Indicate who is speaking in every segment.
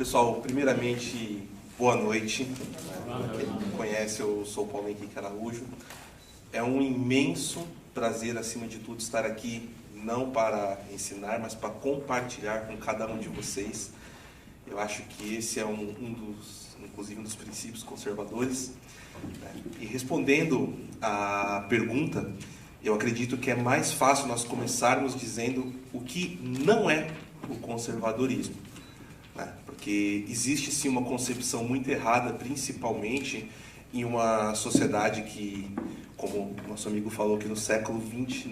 Speaker 1: Pessoal, primeiramente, boa noite. Para quem não me conhece, eu sou o Paulo Henrique Araújo. É um imenso prazer, acima de tudo, estar aqui, não para ensinar, mas para compartilhar com cada um de vocês. Eu acho que esse é inclusive, um dos princípios conservadores. E respondendo à pergunta, eu acredito que é mais fácil nós começarmos dizendo o que não é o conservadorismo. Porque existe sim uma concepção muito errada, principalmente em uma sociedade que, como o nosso amigo falou, que no século XX,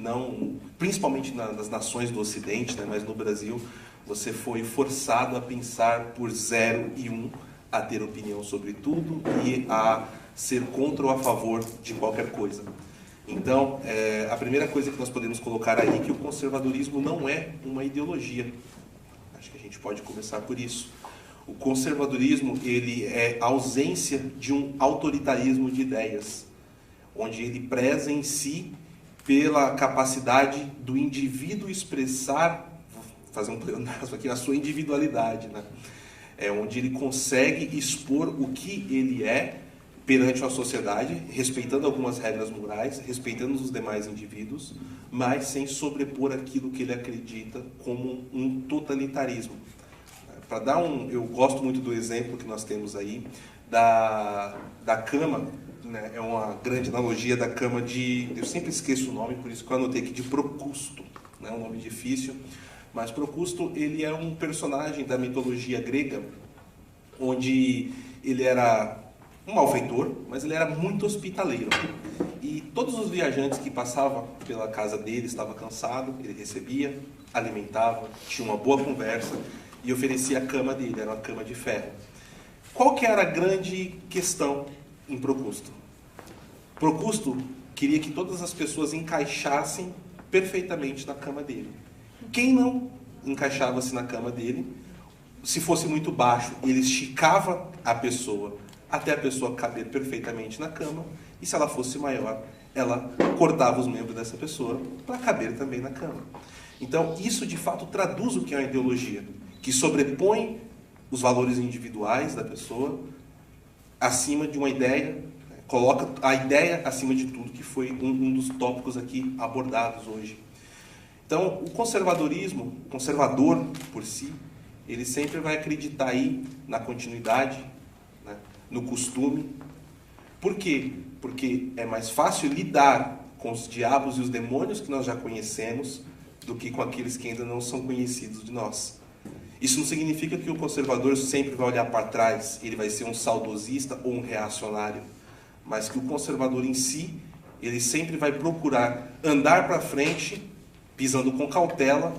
Speaker 1: principalmente nas nações do Ocidente, mas no Brasil, você foi forçado a pensar por 0 e 1, a ter opinião sobre tudo e a ser contra ou a favor de qualquer coisa. Então, a primeira coisa que nós podemos colocar aí é que o conservadorismo não é uma ideologia. Acho que a gente pode começar por isso. O conservadorismo, ele é a ausência de um autoritarismo de ideias, onde ele preza em si pela capacidade do indivíduo expressar, vou fazer um pleonasmo aqui, a sua individualidade, onde ele consegue expor o que ele é perante a sociedade, respeitando algumas regras morais, respeitando os demais indivíduos, mas sem sobrepor aquilo que ele acredita como um totalitarismo. Para dar eu gosto muito do exemplo que nós temos aí da cama, é uma grande analogia da cama eu sempre esqueço o nome, por isso que eu anotei aqui, de Procusto, um nome difícil, mas Procusto, ele é um personagem da mitologia grega, onde ele era um malfeitor, mas ele era muito hospitaleiro. E todos os viajantes que passavam pela casa dele, estava cansado, ele recebia, alimentava, tinha uma boa conversa e oferecia a cama dele, era uma cama de ferro. Qual que era a grande questão em Procusto? Procusto queria que todas as pessoas encaixassem perfeitamente na cama dele. Quem não encaixava-se na cama dele, se fosse muito baixo, ele esticava a pessoa até a pessoa caber perfeitamente na cama, e se ela fosse maior, ela cortava os membros dessa pessoa para caber também na cama. Então, isso de fato traduz o que é uma ideologia, que sobrepõe os valores individuais da pessoa acima de uma ideia, coloca a ideia acima de tudo, que foi um dos tópicos aqui abordados hoje. Então, o conservadorismo, o conservador por si, ele sempre vai acreditar aí na continuidade, no costume. Por quê? Porque é mais fácil lidar com os diabos e os demônios que nós já conhecemos do que com aqueles que ainda não são conhecidos de nós. Isso não significa que o conservador sempre vai olhar para trás, ele vai ser um saudosista ou um reacionário, mas que o conservador em si, ele sempre vai procurar andar para frente, pisando com cautela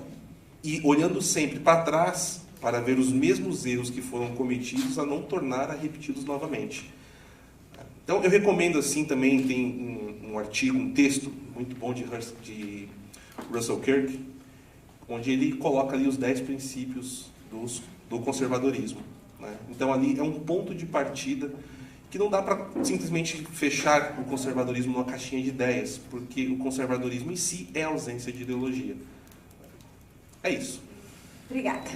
Speaker 1: e olhando sempre para trás, para ver os mesmos erros que foram cometidos, a não tornar a repeti-los novamente. Então, eu recomendo assim também, tem um artigo, um texto muito bom de Russell Kirk, onde ele coloca ali os 10 princípios do conservadorismo. Então, ali é um ponto de partida que não dá para simplesmente fechar o conservadorismo numa caixinha de ideias, porque o conservadorismo em si é a ausência de ideologia. É isso.
Speaker 2: Obrigada.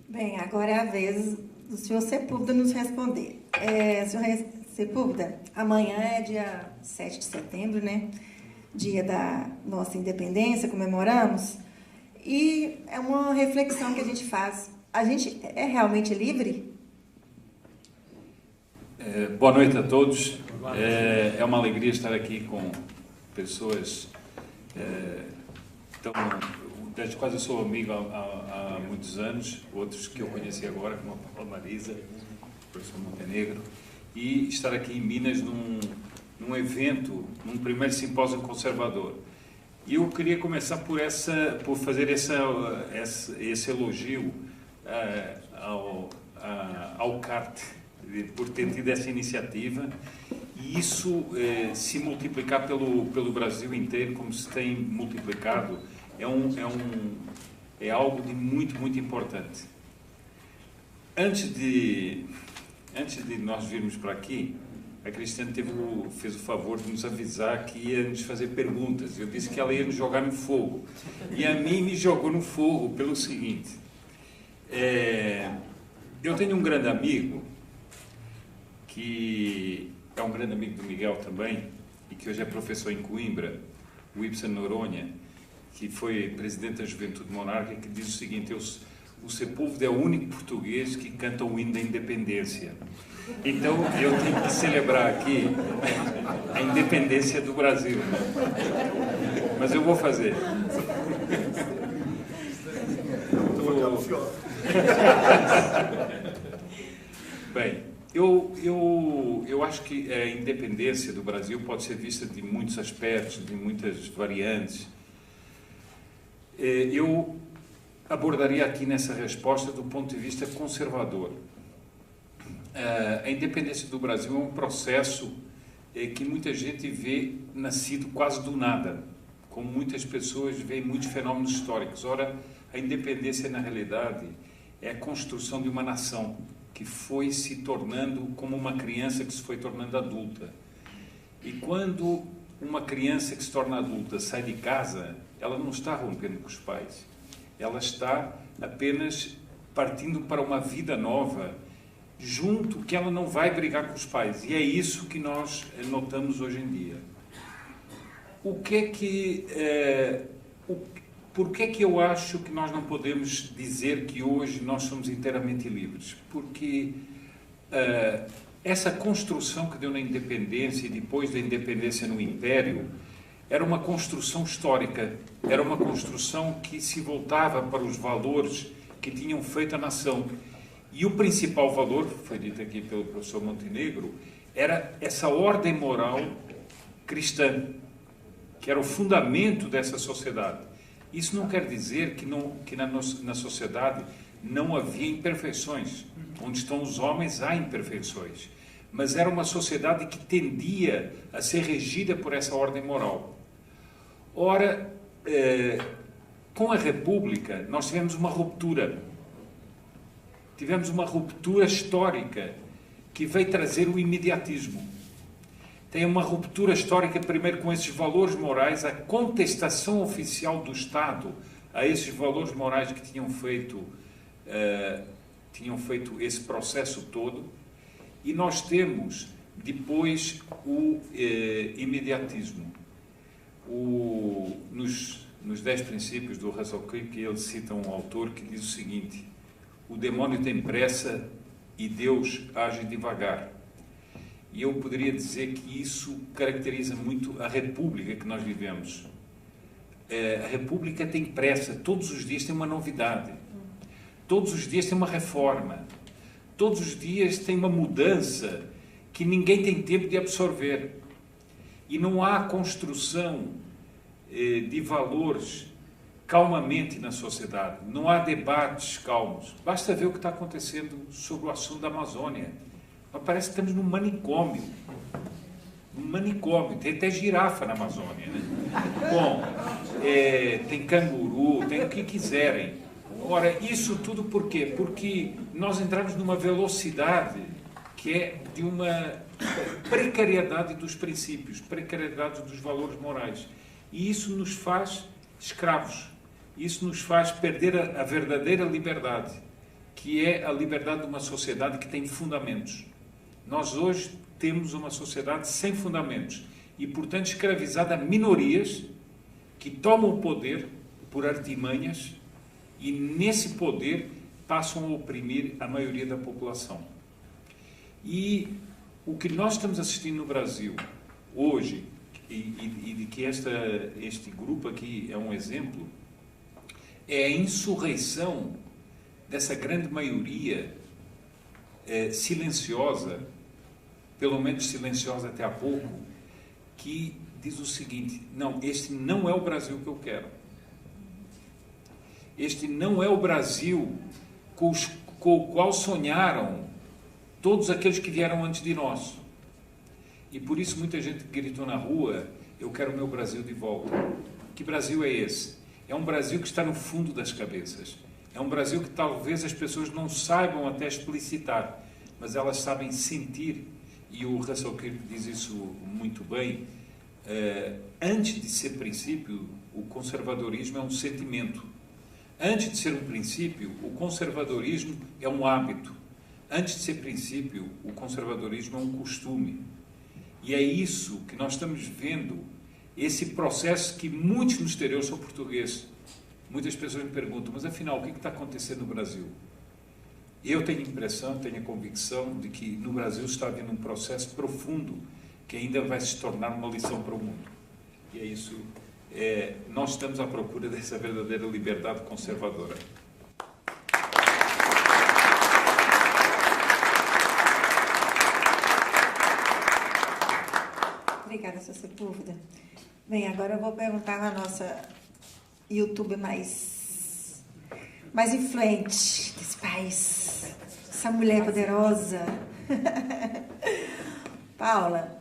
Speaker 2: Bem, agora é a vez do senhor Sepúlveda nos responder. Senhor Sepúlveda, amanhã é dia 7 de setembro, Dia da nossa independência, comemoramos. E é uma reflexão que a gente faz. A gente é realmente livre?
Speaker 3: Boa noite a todos. É uma alegria estar aqui com pessoas das quais eu sou amigo há muitos anos, outros que eu conheci agora, como a Paula Marisa, o professor Montenegro, e estar aqui em Minas num evento, num primeiro simpósio conservador. E eu queria começar por fazer esse elogio ao CART, por ter tido essa iniciativa, e isso se multiplicar pelo Brasil inteiro, como se tem multiplicado, é algo de muito, muito importante. Antes de nós virmos para aqui, a Cristiane fez o favor de nos avisar que ia nos fazer perguntas. Eu disse que ela ia nos jogar no fogo. E a mim me jogou no fogo pelo seguinte. Eu tenho um grande amigo, que é um grande amigo do Miguel também, e que hoje é professor em Coimbra, o Ibsen Noronha, que foi presidente da Juventude Monárquica, que diz o seguinte: o Sepúlveda é o único português que canta o hino da independência. Então, eu tenho que celebrar aqui a independência do Brasil. Mas eu vou fazer. Bem, eu acho que a independência do Brasil pode ser vista de muitos aspectos, de muitas variantes. Eu abordaria aqui nessa resposta do ponto de vista conservador. A independência do Brasil é um processo que muita gente vê nascido quase do nada, como muitas pessoas veem muitos fenômenos históricos. Ora, a independência, na realidade, é a construção de uma nação que foi se tornando como uma criança que se foi tornando adulta. E quando uma criança que se torna adulta sai de casa, ela não está rompendo com os pais. Ela está apenas partindo para uma vida nova, junto, que ela não vai brigar com os pais. E é isso que nós notamos hoje em dia. Por que é que eu acho que nós não podemos dizer que hoje nós somos inteiramente livres? Porque essa construção que deu na independência e depois da independência no Império era uma construção histórica, era uma construção que se voltava para os valores que tinham feito a nação. E o principal valor, foi dito aqui pelo professor Montenegro, era essa ordem moral cristã, que era o fundamento dessa sociedade. Isso não quer dizer que na sociedade não havia imperfeições. Onde estão os homens, há imperfeições. Mas era uma sociedade que tendia a ser regida por essa ordem moral. Ora, com a República, nós tivemos uma ruptura. Tivemos uma ruptura histórica que veio trazer o imediatismo. Tem uma ruptura histórica, primeiro, com esses valores morais, a contestação oficial do Estado a esses valores morais que tinham feito esse processo todo. E nós temos, depois, o imediatismo. Nos 10 princípios do Russell Kirk, ele cita um autor que diz o seguinte: o demônio tem pressa e Deus age devagar. E eu poderia dizer que isso caracteriza muito a República que nós vivemos. A República tem pressa, todos os dias tem uma novidade, todos os dias tem uma reforma, todos os dias tem uma mudança que ninguém tem tempo de absorver. E não há construção de valores calmamente na sociedade, não há debates calmos. Basta ver o que está acontecendo sobre o assunto da Amazônia. Parece que estamos num manicômio. Tem até girafa na Amazônia, né? Bom, tem canguru, tem o que quiserem. Ora, isso tudo por quê? Porque nós entramos numa velocidade que é de uma precariedade dos princípios, precariedade dos valores morais. E isso nos faz escravos. Isso nos faz perder a verdadeira liberdade, que é a liberdade de uma sociedade que tem fundamentos. Nós hoje temos uma sociedade sem fundamentos e, portanto, escravizada a minorias que tomam o poder por artimanhas e, nesse poder, passam a oprimir a maioria da população. E o que nós estamos assistindo no Brasil hoje, e de que este grupo aqui é um exemplo, é a insurreição dessa grande maioria silenciosa, pelo menos silenciosa até há pouco, que diz o seguinte: não, este não é o Brasil que eu quero. Este não é o Brasil com o qual sonharam todos aqueles que vieram antes de nós. E por isso muita gente gritou na rua: eu quero o meu Brasil de volta. Que Brasil é esse? É um Brasil que está no fundo das cabeças. É um Brasil que talvez as pessoas não saibam até explicitar, mas elas sabem sentir e o Russell Kirk diz isso muito bem, antes de ser princípio, o conservadorismo é um sentimento. Antes de ser um princípio, o conservadorismo é um hábito. Antes de ser princípio, o conservadorismo é um costume. E é isso que nós estamos vendo, esse processo que muitos no exterior são portugueses. Muitas pessoas me perguntam, mas afinal, o que está acontecendo no Brasil? Eu tenho a impressão, tenho a convicção de que no Brasil está havendo um processo profundo que ainda vai se tornar uma lição para o mundo. E é isso, nós estamos à procura dessa verdadeira liberdade conservadora.
Speaker 2: Obrigada, Sr. Sepúlveda. Bem, agora eu vou perguntar à nossa YouTuber mais influente desse país, essa mulher poderosa. Paula,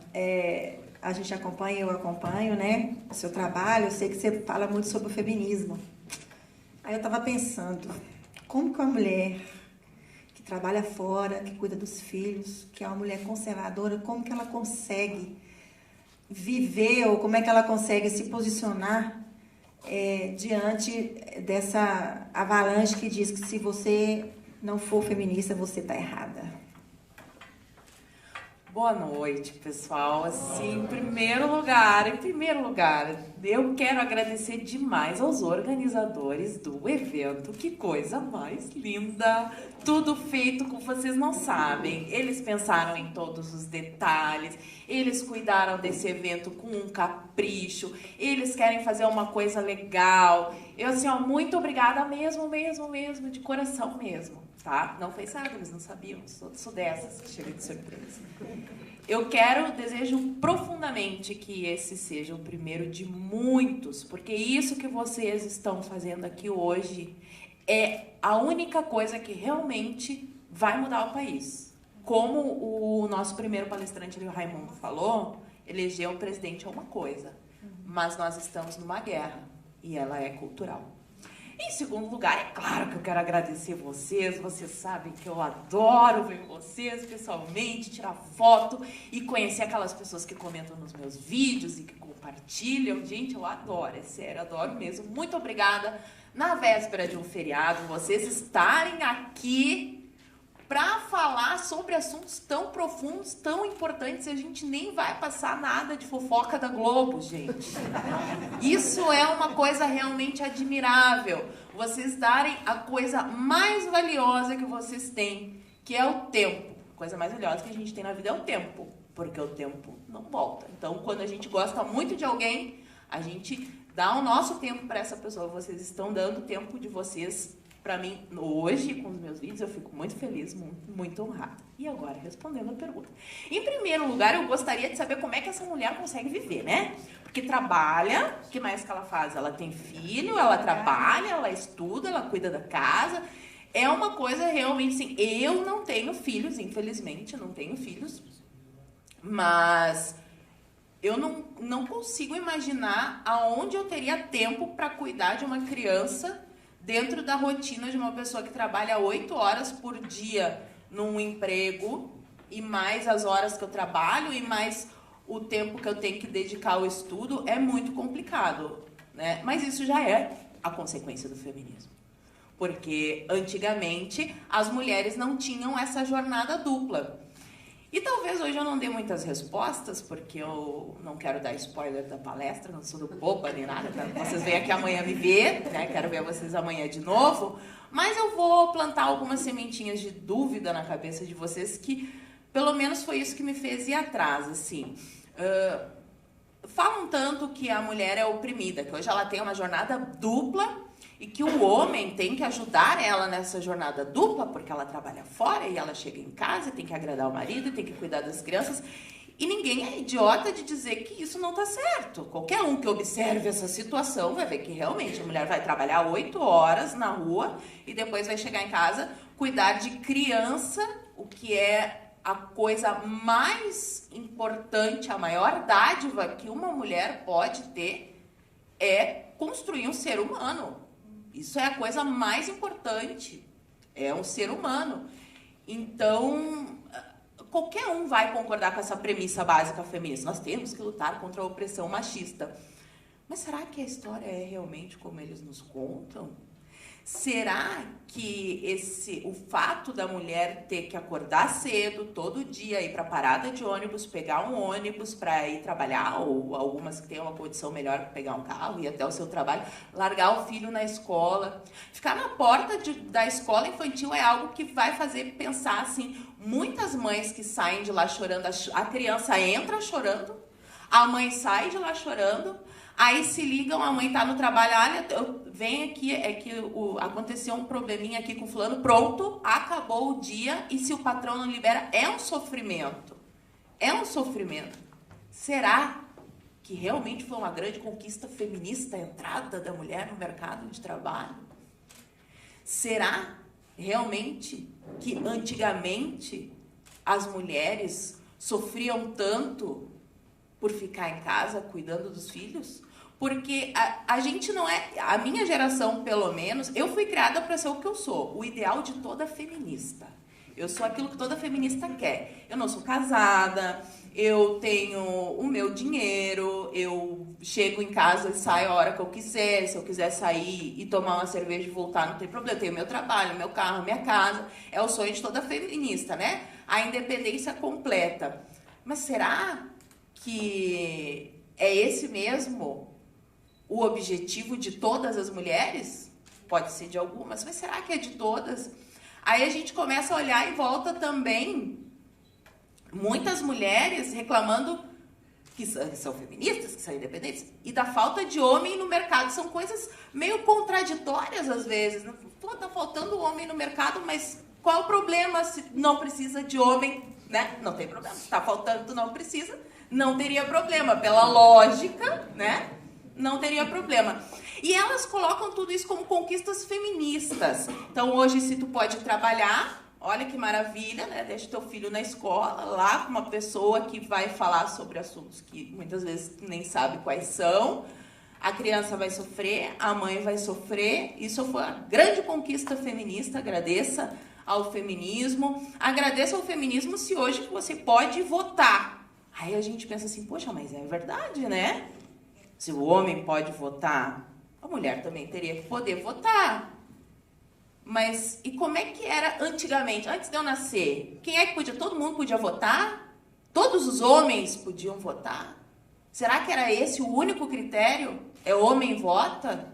Speaker 2: a gente acompanha, eu acompanho, né, o seu trabalho, eu sei que você fala muito sobre o feminismo. Aí eu estava pensando, como que uma mulher que trabalha fora, que cuida dos filhos, que é uma mulher conservadora, como que ela consegue viver, ou como é que ela consegue se posicionar diante dessa avalanche que diz que se você não for feminista, você está errada?
Speaker 4: Boa noite, pessoal. Assim, em primeiro lugar, eu quero agradecer demais aos organizadores do evento. Que coisa mais linda! Tudo feito como vocês não sabem. Eles pensaram em todos os detalhes, eles cuidaram desse evento com um capricho, eles querem fazer uma coisa legal. Eu, assim, ó, muito obrigada mesmo, de coração mesmo. Tá? Não fez nada, eles não sabiam. Sou dessas que chega de surpresa. Desejo profundamente que esse seja o primeiro de muitos, porque isso que vocês estão fazendo aqui hoje é a única coisa que realmente vai mudar o país. Como o nosso primeiro palestrante, o Raimundo, falou, eleger um presidente é uma coisa, mas nós estamos numa guerra e ela é cultural. Em segundo lugar, é claro que eu quero agradecer vocês sabem que eu adoro ver vocês pessoalmente, tirar foto e conhecer aquelas pessoas que comentam nos meus vídeos e que compartilham. Gente, eu adoro, é sério, adoro mesmo. Muito obrigada, na véspera de um feriado, vocês estarem aqui para falar sobre assuntos tão profundos, tão importantes, e a gente nem vai passar nada de fofoca da Globo, gente. Isso é uma coisa realmente admirável. Vocês darem a coisa mais valiosa que vocês têm, que é o tempo. A coisa mais valiosa que a gente tem na vida é o tempo, porque o tempo não volta. Então, quando a gente gosta muito de alguém, a gente dá o nosso tempo para essa pessoa. Vocês estão dando o tempo de vocês para mim, hoje, com os meus vídeos, eu fico muito feliz, muito honrada. E agora, respondendo a pergunta. Em primeiro lugar, eu gostaria de saber como é que essa mulher consegue viver, né? Porque trabalha, o que mais que ela faz? Ela tem filho, ela trabalha, ela estuda, ela cuida da casa. É uma coisa realmente assim, eu não tenho filhos, infelizmente, eu não tenho filhos. Mas eu não consigo imaginar aonde eu teria tempo para cuidar de uma criança dentro da rotina de uma pessoa que trabalha 8 horas por dia num emprego, e mais as horas que eu trabalho, e mais o tempo que eu tenho que dedicar ao estudo, é muito complicado, né? Mas isso já é a consequência do feminismo. Porque antigamente as mulheres não tinham essa jornada dupla. E talvez hoje eu não dê muitas respostas, porque eu não quero dar spoiler da palestra, não sou do boba nem nada, tá? Vocês vêm aqui amanhã me ver, né? Quero ver vocês amanhã de novo, mas eu vou plantar algumas sementinhas de dúvida na cabeça de vocês, que pelo menos foi isso que me fez ir atrás, assim. Falam tanto que a mulher é oprimida, que hoje ela tem uma jornada dupla, e que o homem tem que ajudar ela nessa jornada dupla, porque ela trabalha fora e ela chega em casa e tem que agradar o marido e tem que cuidar das crianças. E ninguém é idiota de dizer que isso não está certo. Qualquer um que observe essa situação vai ver que realmente a mulher vai trabalhar 8 horas na rua e depois vai chegar em casa, cuidar de criança, o que é a coisa mais importante, a maior dádiva que uma mulher pode ter é construir um ser humano. Isso é a coisa mais importante, é um ser humano. Então, qualquer um vai concordar com essa premissa básica feminista. Nós temos que lutar contra a opressão machista. Mas será que a história é realmente como eles nos contam? Será que o fato da mulher ter que acordar cedo, todo dia, ir para a parada de ônibus, pegar um ônibus para ir trabalhar, ou algumas que têm uma condição melhor para pegar um carro, ir até o seu trabalho, largar o filho na escola, ficar na porta da escola infantil é algo que vai fazer pensar assim, muitas mães que saem de lá chorando, a criança entra chorando, a mãe sai de lá chorando, aí se ligam, a mãe tá no trabalho, olha, vem aqui, aconteceu um probleminha aqui com fulano, pronto, acabou o dia, e se o patrão não libera, é um sofrimento. É um sofrimento. Será que realmente foi uma grande conquista feminista a entrada da mulher no mercado de trabalho? Será realmente que antigamente as mulheres sofriam tanto por ficar em casa cuidando dos filhos? Porque a gente não é... A minha geração, pelo menos, eu fui criada para ser o que eu sou. O ideal de toda feminista. Eu sou aquilo que toda feminista quer. Eu não sou casada, eu tenho o meu dinheiro, eu chego em casa e saio a hora que eu quiser. Se eu quiser sair e tomar uma cerveja e voltar, não tem problema. Eu tenho meu trabalho, meu carro, minha casa. É o sonho de toda feminista, né? A independência completa. Mas será que é esse mesmo o objetivo de todas as mulheres? Pode ser de algumas, mas será que é de todas? Aí a gente começa a olhar em volta também, muitas mulheres reclamando que são feministas, que são independentes, e da falta de homem no mercado. São coisas meio contraditórias às vezes. Pô, tá faltando homem no mercado, mas qual o problema se não precisa de homem, né? Não tem problema. Tá faltando, não precisa. Não teria problema. Pela lógica, né? Não teria problema. E elas colocam tudo isso como conquistas feministas. Então, hoje, se tu pode trabalhar, olha que maravilha, né? Deixa teu filho na escola, lá com uma pessoa que vai falar sobre assuntos que muitas vezes nem sabe quais são. A criança vai sofrer, a mãe vai sofrer. Isso foi uma grande conquista feminista. Agradeça ao feminismo. Agradeça ao feminismo se hoje você pode votar. Aí a gente pensa assim, poxa, mas é verdade, né? Se o homem pode votar, a mulher também teria que poder votar. Mas e como é que era antigamente? Antes de eu nascer, quem é que podia? Todo mundo podia votar? Todos os homens podiam votar? Será que era esse o único critério? É homem vota?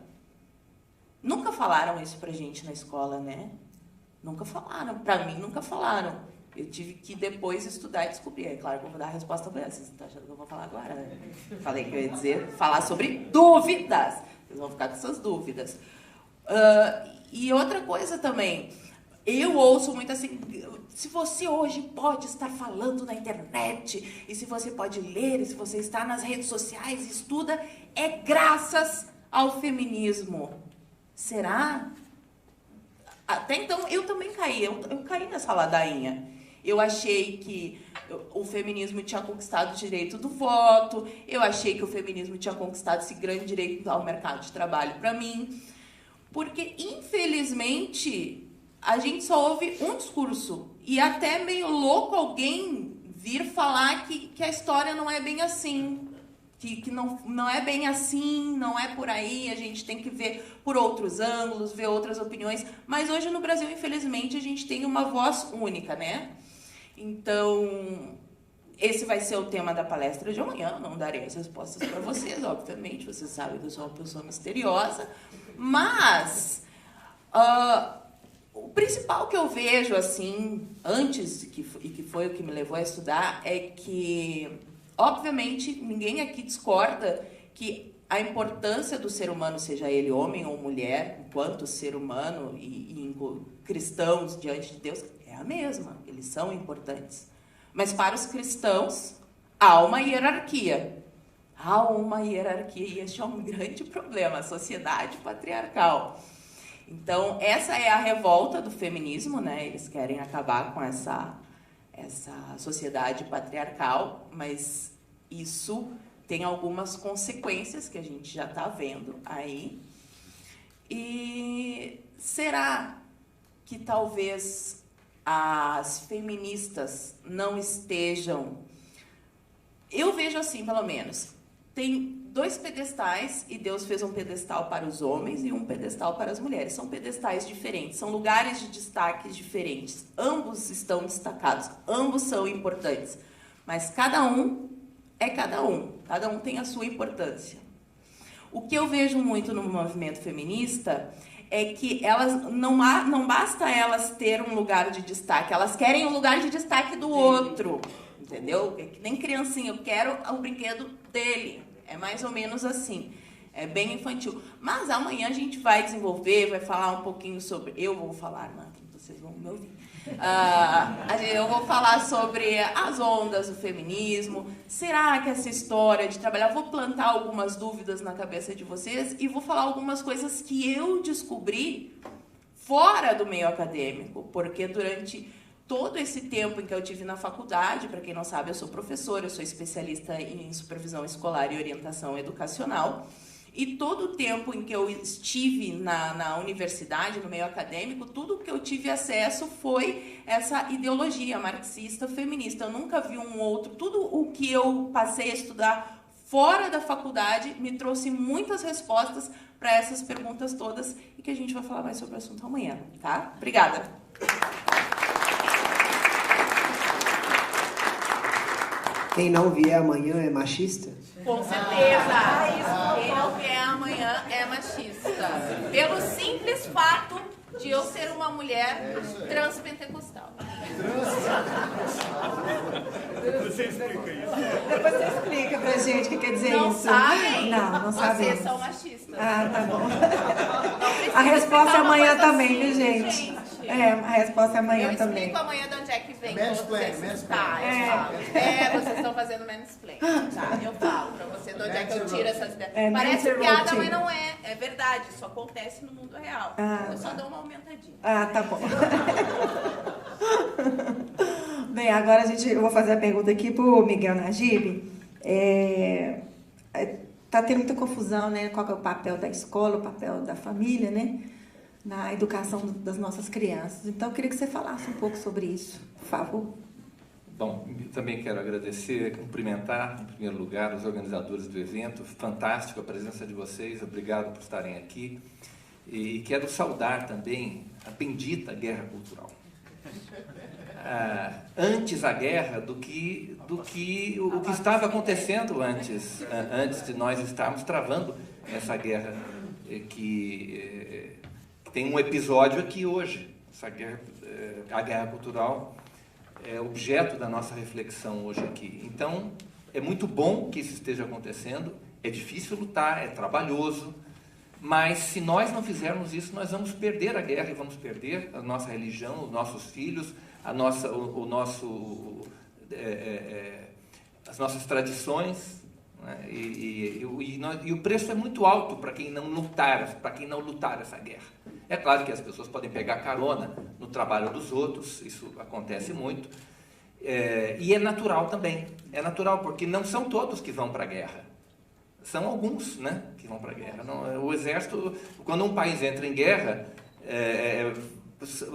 Speaker 4: Nunca falaram isso pra gente na escola, né? Nunca falaram. Pra mim, nunca falaram. Eu tive que depois estudar e descobrir. É claro que eu vou dar a resposta para vocês. Vocês estão achando que eu vou falar agora, né? Falei que eu ia dizer, falar sobre dúvidas. Vocês vão ficar com essas dúvidas. E outra coisa também. Eu ouço muito assim, se você hoje pode estar falando na internet, e se você pode ler, e se você está nas redes sociais e estuda, é graças ao feminismo. Será? Até então, eu também caí. Eu caí nessa ladainha. Eu achei que o feminismo tinha conquistado o direito do voto, eu achei que o feminismo tinha conquistado esse grande direito ao mercado de trabalho para mim, porque, infelizmente, a gente só ouve um discurso, e até meio louco alguém vir falar que a história não é bem assim, que não é bem assim, não é por aí, a gente tem que ver por outros ângulos, ver outras opiniões, mas hoje no Brasil, infelizmente, a gente tem uma voz única, né? Então, esse vai ser o tema da palestra de amanhã. Não darei as respostas para vocês, obviamente. Vocês sabem que eu sou uma pessoa misteriosa. Mas, o principal que eu vejo, assim, antes, e que foi o que me levou a estudar, é que, obviamente, ninguém aqui discorda que a importância do ser humano, seja ele homem ou mulher, enquanto ser humano e cristãos diante de Deus, é a mesma, eles são importantes. Mas para os cristãos, há uma hierarquia. Há uma hierarquia, e este é um grande problema, a sociedade patriarcal. Então, essa é a revolta do feminismo, né? Eles querem acabar com essa sociedade patriarcal, mas isso tem algumas consequências que a gente já está vendo aí. E será que talvez as feministas não estejam... Eu vejo assim, pelo menos, tem 2 pedestais e Deus fez um pedestal para os homens e um pedestal para as mulheres. São pedestais diferentes, são lugares de destaque diferentes. Ambos estão destacados, ambos são importantes, mas cada um é cada um tem a sua importância. O que eu vejo muito no movimento feminista é que elas não basta elas ter um lugar de destaque, elas querem o lugar de destaque do outro, entendeu? É que nem criancinha, eu quero o brinquedo dele. É mais ou menos assim. É bem infantil. Mas amanhã a gente vai desenvolver, vai falar um pouquinho sobre... Eu vou falar, não, vocês vão me ouvir. Eu vou falar sobre as ondas do feminismo. Será que essa história de trabalhar... Vou plantar algumas dúvidas na cabeça de vocês e vou falar algumas coisas que eu descobri fora do meio acadêmico. Porque durante... todo esse tempo em que eu tive na faculdade, para quem não sabe, eu sou professora, eu sou especialista em supervisão escolar e orientação educacional, e todo o tempo em que eu estive na universidade, no meio acadêmico, tudo que eu tive acesso foi essa ideologia marxista feminista. Eu nunca vi um outro, tudo o que eu passei a estudar fora da faculdade me trouxe muitas respostas para essas perguntas todas, e que a gente vai falar mais sobre o assunto amanhã, tá? Obrigada!
Speaker 5: Quem não vier amanhã é machista?
Speaker 4: Com certeza! Quem não vier amanhã é machista. Pelo simples fato de eu ser uma mulher transpentecostal.
Speaker 6: Você explica isso.
Speaker 2: Depois você explica pra gente o que quer dizer
Speaker 4: Não
Speaker 2: isso.
Speaker 4: sabem?
Speaker 2: Não sabemos.
Speaker 4: Vocês são machistas.
Speaker 2: Ah, tá bom.
Speaker 4: Não precisa
Speaker 2: A resposta é
Speaker 4: explicar uma
Speaker 2: amanhã
Speaker 4: coisa
Speaker 2: também, viu,
Speaker 4: simples,
Speaker 2: gente? É, a resposta é amanhã
Speaker 4: eu
Speaker 2: também.
Speaker 4: explico amanhã de onde é que vem.
Speaker 6: Mansplain,
Speaker 4: Tá, eu falo. Vocês estão fazendo mansplain. Tá, eu falo pra você de onde é que eu tiro essas ideias. Parece piada, mas não é. É verdade, isso acontece no mundo real. Eu só dou uma aumentadinha.
Speaker 2: Ah, tá bom. Bem, agora eu vou fazer a pergunta aqui pro Miguel Najib. Tá tendo muita confusão, né? Qual que é o papel da escola, o papel da família, né? Na educação das nossas crianças. Então, eu queria que você falasse um pouco sobre isso, por favor.
Speaker 7: Bom, também quero agradecer, cumprimentar, em primeiro lugar, os organizadores do evento. Fantástico a presença de vocês, obrigado por estarem aqui. E quero saudar também a bendita guerra cultural. Antes a guerra do que o que estava acontecendo antes de nós estarmos travando essa guerra que tem um episódio aqui hoje. Essa guerra, a guerra cultural é objeto da nossa reflexão hoje aqui. Então, é muito bom que isso esteja acontecendo, é difícil lutar, é trabalhoso, mas se nós não fizermos isso, nós vamos perder a guerra e vamos perder a nossa religião, os nossos filhos, as nossas tradições, né? E o preço é muito alto para quem não lutar essa guerra. É claro que as pessoas podem pegar carona no trabalho dos outros, isso acontece muito, e é natural também. É natural porque não são todos que vão para a guerra. São alguns, né, que vão para a guerra. O exército, quando um país entra em guerra,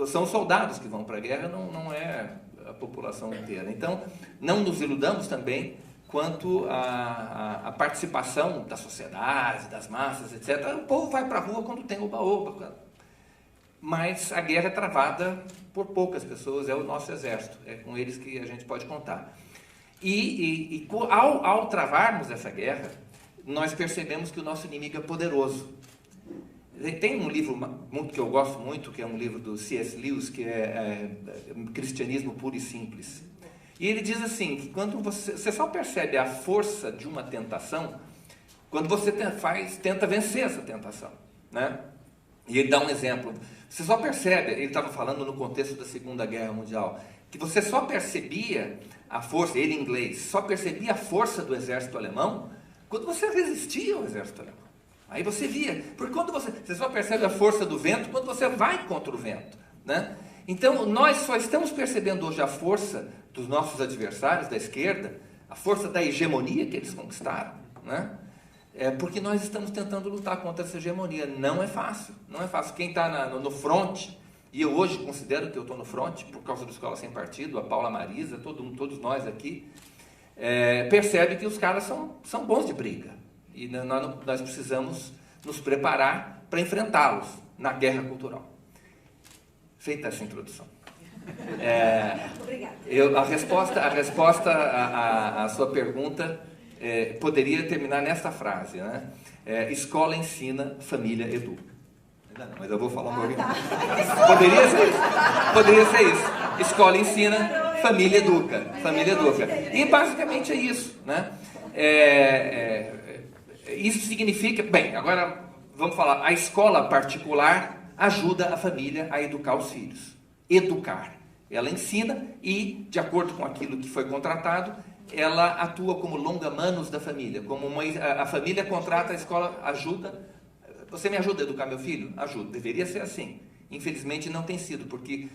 Speaker 7: são soldados que vão para a guerra, não é a população inteira. Então, não nos iludamos também quanto à participação da sociedade, das massas, etc. O povo vai para a rua quando tem oba-oba. Mas a guerra é travada por poucas pessoas, é o nosso exército, é com eles que a gente pode contar. E ao travarmos essa guerra, nós percebemos que o nosso inimigo é poderoso. Tem um livro que eu gosto muito, que é um livro do C.S. Lewis, que é Cristianismo Puro e Simples. E ele diz assim, que quando você só percebe a força de uma tentação, quando você tenta vencer essa tentação, né? E ele dá um exemplo. Você só percebe, ele estava falando no contexto da Segunda Guerra Mundial, que você só percebia a força, ele em inglês, só percebia a força do exército alemão quando você resistia ao exército alemão. Aí você via, porque quando você só percebe a força do vento quando você vai contra o vento, né? Então, nós só estamos percebendo hoje a força dos nossos adversários da esquerda, a força da hegemonia que eles conquistaram, né? Porque nós estamos tentando lutar contra essa hegemonia. Não é fácil, não é fácil. Quem está no front e eu hoje considero que eu estou no front, por causa do Escola Sem Partido, a Paula Marisa, todos nós aqui, percebe que os caras são bons de briga. E nós precisamos nos preparar para enfrentá-los na guerra cultural. Feita essa introdução.
Speaker 2: Obrigada.
Speaker 7: A resposta à sua pergunta poderia terminar nesta frase, né? Escola ensina, família educa. Ainda não, mas eu vou falar um pouquinho. Poderia ser isso. Escola ensina, família educa. Família educa. E basicamente é isso, né? Isso significa... Bem, agora vamos falar. A escola particular ajuda a família a educar os filhos. Educar. Ela ensina e, de acordo com aquilo que foi contratado, ela atua como longa-manos da família. A família contrata, a escola ajuda. Você me ajuda a educar meu filho? Ajuda. Deveria ser assim. Infelizmente não tem sido, porque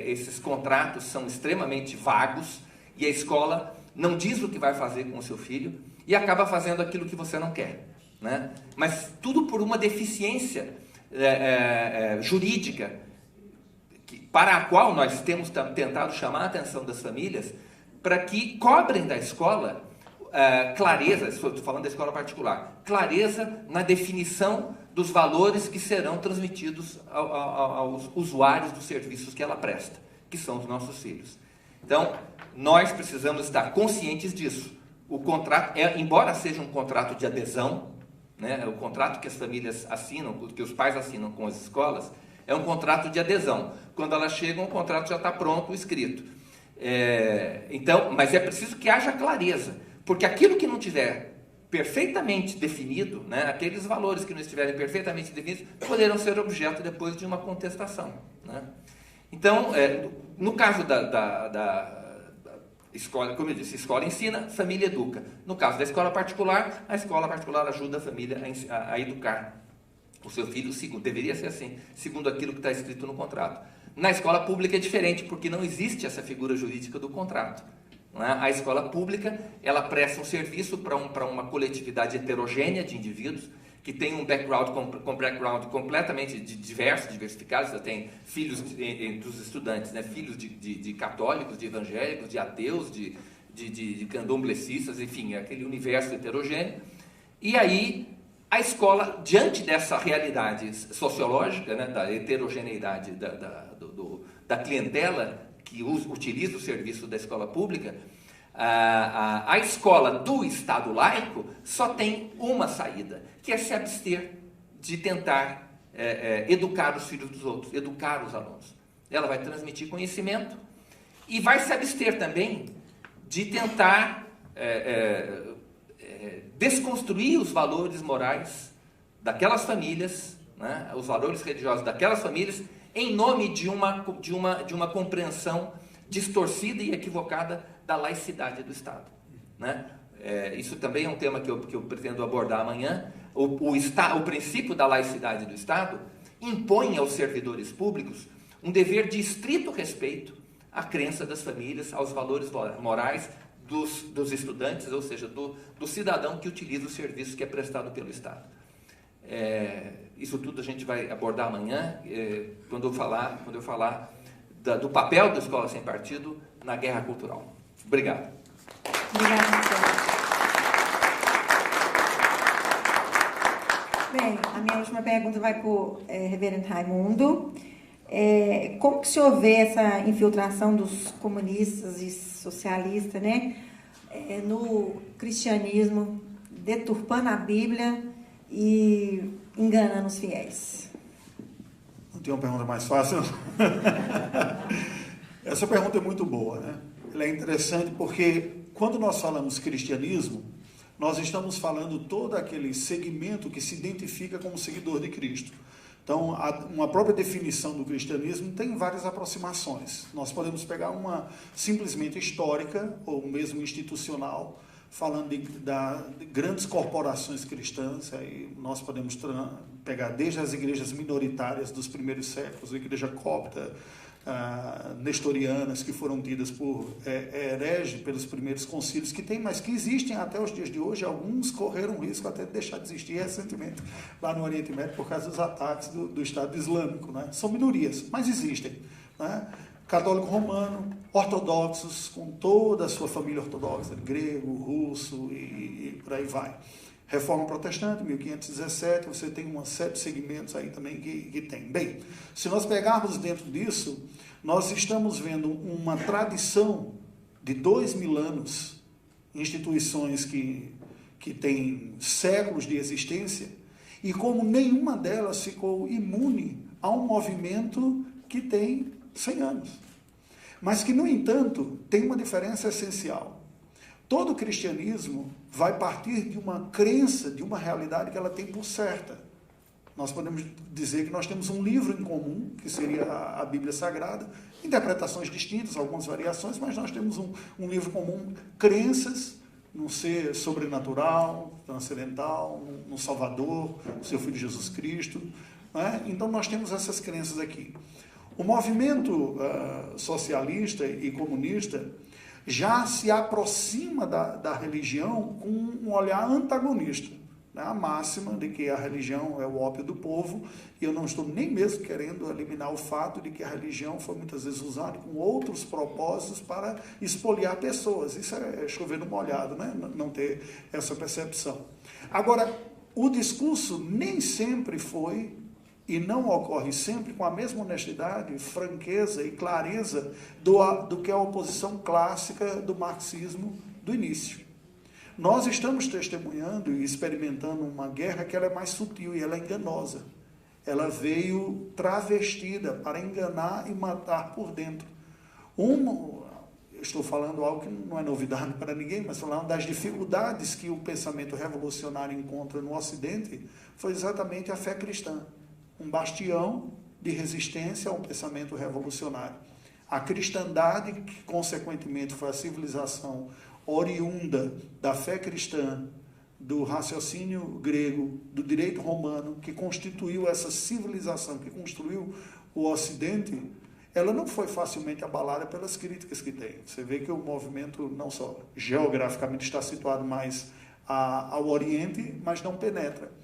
Speaker 7: esses contratos são extremamente vagos e a escola não diz o que vai fazer com o seu filho e acaba fazendo aquilo que você não quer, né? Mas tudo por uma deficiência jurídica para a qual nós temos tentado chamar a atenção das famílias para que cobrem da escola clareza, estou falando da escola particular, clareza na definição dos valores que serão transmitidos aos usuários dos serviços que ela presta, que são os nossos filhos. Então, nós precisamos estar conscientes disso. O contrato, embora seja um contrato de adesão, né, o contrato que as famílias assinam, que os pais assinam com as escolas, é um contrato de adesão. Quando elas chegam, o contrato já está pronto, escrito. Então, mas é preciso que haja clareza, porque aquilo que não tiver perfeitamente definido, né, aqueles valores que não estiverem perfeitamente definidos, poderão ser objeto depois de uma contestação, né? Então, no caso da escola, como eu disse, escola ensina, família educa. No caso da escola particular, a escola particular ajuda a família a educar o seu filho, deveria ser assim, segundo aquilo que está escrito no contrato. Na escola pública é diferente, porque não existe essa figura jurídica do contrato. A escola pública, ela presta um serviço para uma coletividade heterogênea de indivíduos, que tem um background completamente diversificado. Você tem filhos dos estudantes, né? Filhos de católicos, de evangélicos, de ateus, de candomblecistas, enfim, aquele universo heterogêneo. E aí, a escola, diante dessa realidade sociológica, né, da heterogeneidade da clientela que utiliza o serviço da escola pública, a escola do Estado laico só tem uma saída, que é se abster de tentar educar os filhos dos outros, educar os alunos. Ela vai transmitir conhecimento e vai se abster também de tentar desconstruir os valores morais daquelas famílias, né, os valores religiosos daquelas famílias, em nome de uma compreensão distorcida e equivocada da laicidade do Estado, né? Isso também é um tema que eu pretendo abordar amanhã. O princípio da laicidade do Estado impõe aos servidores públicos um dever de estrito respeito à crença das famílias, aos valores morais dos estudantes, ou seja, do cidadão que utiliza o serviço que é prestado pelo Estado. Isso tudo a gente vai abordar amanhã, quando eu falar do papel da Escola Sem Partido na guerra cultural. Obrigado.
Speaker 2: Obrigada, senhor. Bem, a minha última pergunta vai para o reverendo Raimundo. Como que o senhor vê essa infiltração dos comunistas e socialistas, né, no cristianismo, deturpando a Bíblia e enganando os fiéis?
Speaker 6: Não tem uma pergunta mais fácil? Essa pergunta é muito boa, né? Ela é interessante porque quando nós falamos cristianismo, nós estamos falando todo aquele segmento que se identifica como seguidor de Cristo. Então, uma própria definição do cristianismo tem várias aproximações. Nós podemos pegar uma simplesmente histórica ou mesmo institucional, falando de grandes corporações cristãs. Aí nós podemos pegar desde as igrejas minoritárias dos primeiros séculos, a igreja copta, nestorianas que foram tidas por herege pelos primeiros concílios que tem, mas que existem até os dias de hoje. Alguns correram risco até de deixar de existir recentemente lá no Oriente Médio por causa dos ataques do Estado Islâmico, né? São minorias, mas existem, né? Católico romano, ortodoxos, com toda a sua família ortodoxa, grego, russo e por aí vai. Reforma Protestante, 1517, você tem uma série de segmentos aí também que tem. Bem, se nós pegarmos dentro disso, nós estamos vendo uma tradição de 2000 anos, instituições que têm séculos de existência, e como nenhuma delas ficou imune a um movimento que tem 100 anos. Mas que, no entanto, tem uma diferença essencial. Todo cristianismo vai partir de uma crença, de uma realidade que ela tem por certa. Nós podemos dizer que nós temos um livro em comum, que seria a Bíblia Sagrada, interpretações distintas, algumas variações, mas nós temos um livro comum, crenças num ser sobrenatural, transcendental, no Salvador, no seu Filho Jesus Cristo, né? Então nós temos essas crenças aqui. O movimento socialista e comunista já se aproxima da religião com um olhar antagonista, né? A máxima de que a religião é o ópio do povo, e eu não estou nem mesmo querendo eliminar o fato de que a religião foi muitas vezes usada com outros propósitos para espoliar pessoas. Isso é chover no molhado, né? Não ter essa percepção. Agora, o discurso nem sempre foi, e não ocorre sempre com a mesma honestidade, franqueza e clareza do que a oposição clássica do marxismo do início. Nós estamos testemunhando e experimentando uma guerra que ela é mais sutil e ela é enganosa. Ela veio travestida para enganar e matar por dentro. Eu estou falando algo que não é novidade para ninguém, mas falando das dificuldades que o pensamento revolucionário encontra no Ocidente, foi exatamente a fé cristã. Um bastião de resistência ao pensamento revolucionário. A cristandade, que consequentemente foi a civilização oriunda da fé cristã, do raciocínio grego, do direito romano, que constituiu essa civilização, que construiu o Ocidente, ela não foi facilmente abalada pelas críticas que tem. Você vê que o movimento não só geograficamente está situado mais ao Oriente, mas não penetra.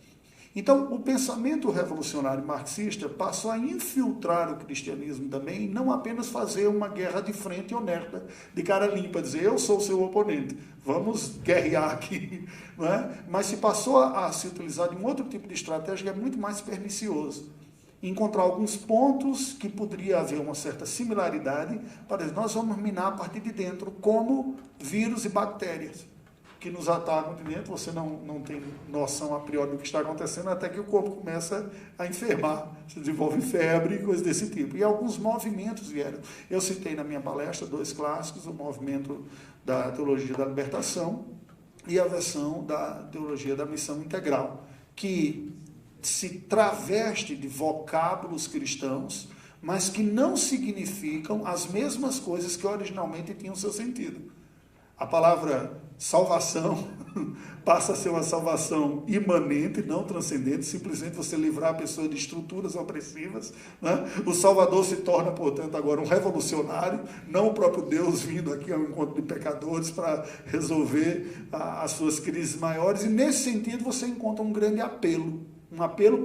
Speaker 6: Então, o pensamento revolucionário marxista passou a infiltrar o cristianismo também, e não apenas fazer uma guerra de frente honesta, de cara limpa, dizer, eu sou o seu oponente, vamos guerrear aqui, não é? Mas se passou a se utilizar de um outro tipo de estratégia que é muito mais pernicioso. Encontrar alguns pontos que poderia haver uma certa similaridade, para dizer, nós vamos minar a partir de dentro, como vírus e bactérias que nos atacam de dentro. Você não tem noção a priori do que está acontecendo, até que o corpo começa a enfermar, se desenvolve febre e coisas desse tipo. E alguns movimentos vieram. Eu citei na minha palestra 2 clássicos, o movimento da teologia da libertação e a versão da teologia da missão integral, que se traveste de vocábulos cristãos, mas que não significam as mesmas coisas que originalmente tinham seu sentido. A palavra salvação passa a ser uma salvação imanente, não transcendente, simplesmente você livrar a pessoa de estruturas opressivas, né? O Salvador se torna, portanto, agora um revolucionário, não o próprio Deus vindo aqui ao encontro de pecadores para resolver as suas crises maiores, e nesse sentido você encontra um grande apelo,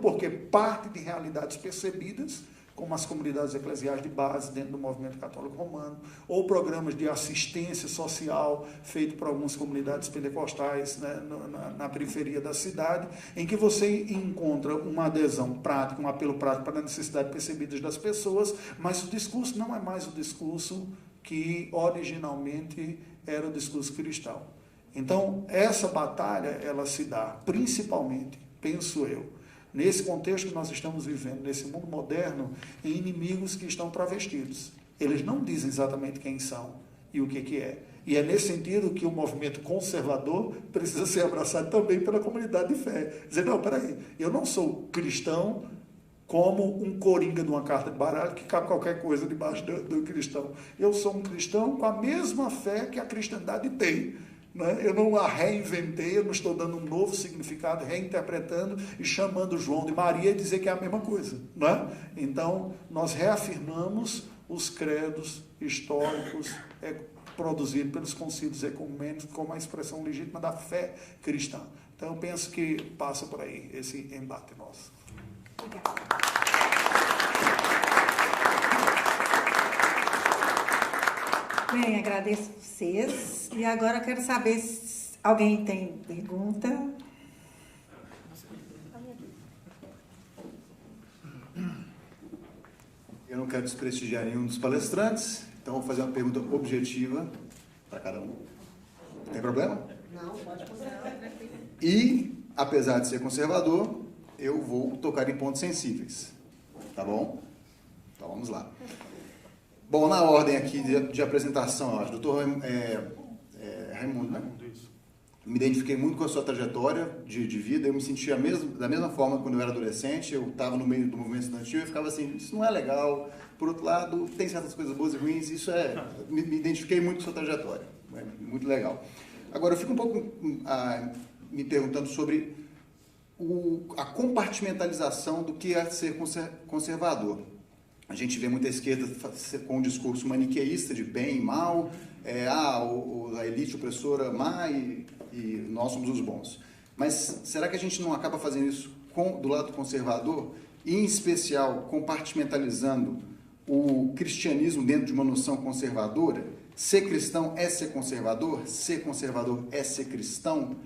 Speaker 6: porque parte de realidades percebidas, como as comunidades eclesiais de base dentro do movimento católico romano, ou programas de assistência social feitos por algumas comunidades pentecostais, né, na periferia da cidade, em que você encontra uma adesão prática, um apelo prático para as necessidades percebidas das pessoas, mas o discurso não é mais o discurso que originalmente era o discurso cristão. Então, essa batalha, ela se dá principalmente, penso eu, nesse contexto que nós estamos vivendo, nesse mundo moderno, em inimigos que estão travestidos. Eles não dizem exatamente quem são e o que é. E é nesse sentido que o movimento conservador precisa ser abraçado também pela comunidade de fé. Dizer, não, peraí, eu não sou cristão como um coringa de uma carta de baralho que cabe qualquer coisa debaixo do cristão. Eu sou um cristão com a mesma fé que a cristandade tem. Eu não a reinventei, eu não estou dando um novo significado, reinterpretando e chamando João de Maria e dizer que é a mesma coisa. Então, nós reafirmamos os credos históricos produzidos pelos concílios ecumênicos como a expressão legítima da fé cristã. Então, eu penso que passa por aí esse embate nosso.
Speaker 2: Obrigada. Bem, agradeço vocês. E agora eu quero saber se alguém tem pergunta.
Speaker 8: Eu não quero desprestigiar nenhum dos palestrantes, então vou fazer uma pergunta objetiva para cada um. Tem problema?
Speaker 2: Não, pode considerar.
Speaker 8: E, apesar de ser conservador, eu vou tocar em pontos sensíveis. Tá bom? Então vamos lá. Bom, na ordem aqui de apresentação, eu acho, doutor Raimundo, né? Me identifiquei muito com a sua trajetória de vida, eu me sentia da mesma forma quando eu era adolescente, eu estava no meio do movimento estudantil e ficava assim, isso não é legal, por outro lado, tem certas coisas boas e ruins, me identifiquei muito com a sua trajetória, muito legal. Agora, eu fico um pouco me perguntando sobre a compartimentalização do que é ser conservador. A gente vê muita esquerda com um discurso maniqueísta de bem e mal, a elite opressora má e nós somos os bons. Mas será que a gente não acaba fazendo isso do lado conservador, e em especial compartimentalizando o cristianismo dentro de uma noção conservadora? Ser cristão é ser conservador é ser cristão?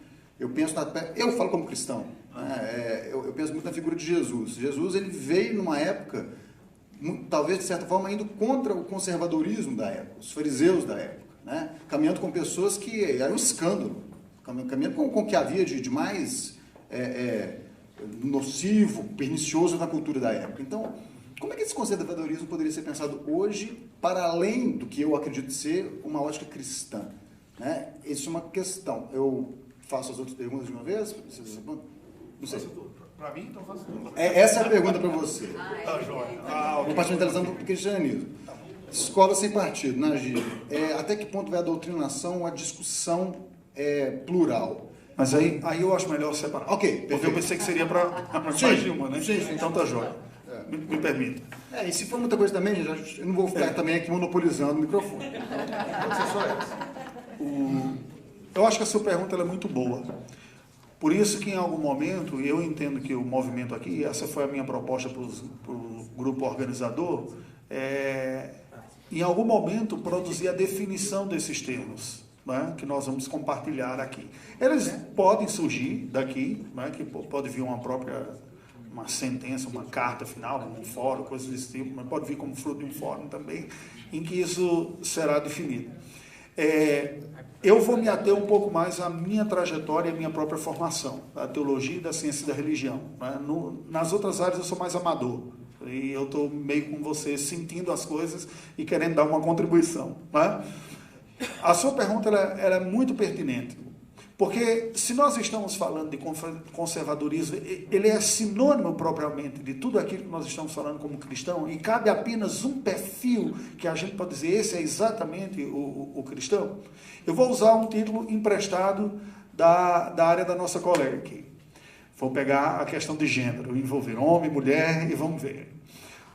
Speaker 8: Eu falo como cristão, né? Eu penso muito na figura de Jesus. Jesus, ele veio numa época, talvez de certa forma indo contra o conservadorismo da época, os fariseus da época, né? Caminhando com pessoas que eram um escândalo, caminhando com o que havia de mais nocivo, pernicioso na cultura da época. Então, como é que esse conservadorismo poderia ser pensado hoje, para além do que eu acredito ser uma ótica cristã, né? Isso é uma questão. Eu faço as outras perguntas de uma vez? Não sei.
Speaker 6: Para mim, então faço tudo.
Speaker 8: Essa é a pergunta para você.
Speaker 6: Tá joia.
Speaker 8: Compartimentalizando o cristianismo. Escola sem partido, na GIR. Até que ponto vai a doutrinação, a discussão plural?
Speaker 6: Mas aí eu acho melhor separar.
Speaker 8: Ok, perfeito.
Speaker 6: Porque eu pensei que seria para mais de uma, né?
Speaker 8: Sim.
Speaker 6: Então tá joia. Me permita.
Speaker 8: E se for muita coisa também, eu não vou ficar também aqui monopolizando o microfone. Pode ser só essa.
Speaker 6: Eu acho que a sua pergunta ela é muito boa. Por isso que em algum momento, eu entendo que o movimento aqui, essa foi a minha proposta para o grupo organizador, em algum momento produzir a definição desses termos, né, que nós vamos compartilhar aqui. Eles podem surgir daqui, né, que pode vir uma sentença, uma carta final, um fórum, coisas desse tipo, mas pode vir como fruto de um fórum também, em que isso será definido. Eu vou me ater um pouco mais à minha trajetória e à minha própria formação, da teologia e da ciência da religião, né? Nas outras áreas eu sou mais amador, e eu estou meio com você, sentindo as coisas e querendo dar uma contribuição, né? A sua pergunta ela é muito pertinente, porque se nós estamos falando de conservadorismo, ele é sinônimo propriamente de tudo aquilo que nós estamos falando como cristão, e cabe apenas um perfil que a gente pode dizer, esse é exatamente o cristão. Eu vou usar um título emprestado da área da nossa colega aqui. Vou pegar a questão de gênero, envolver homem, mulher, e vamos ver.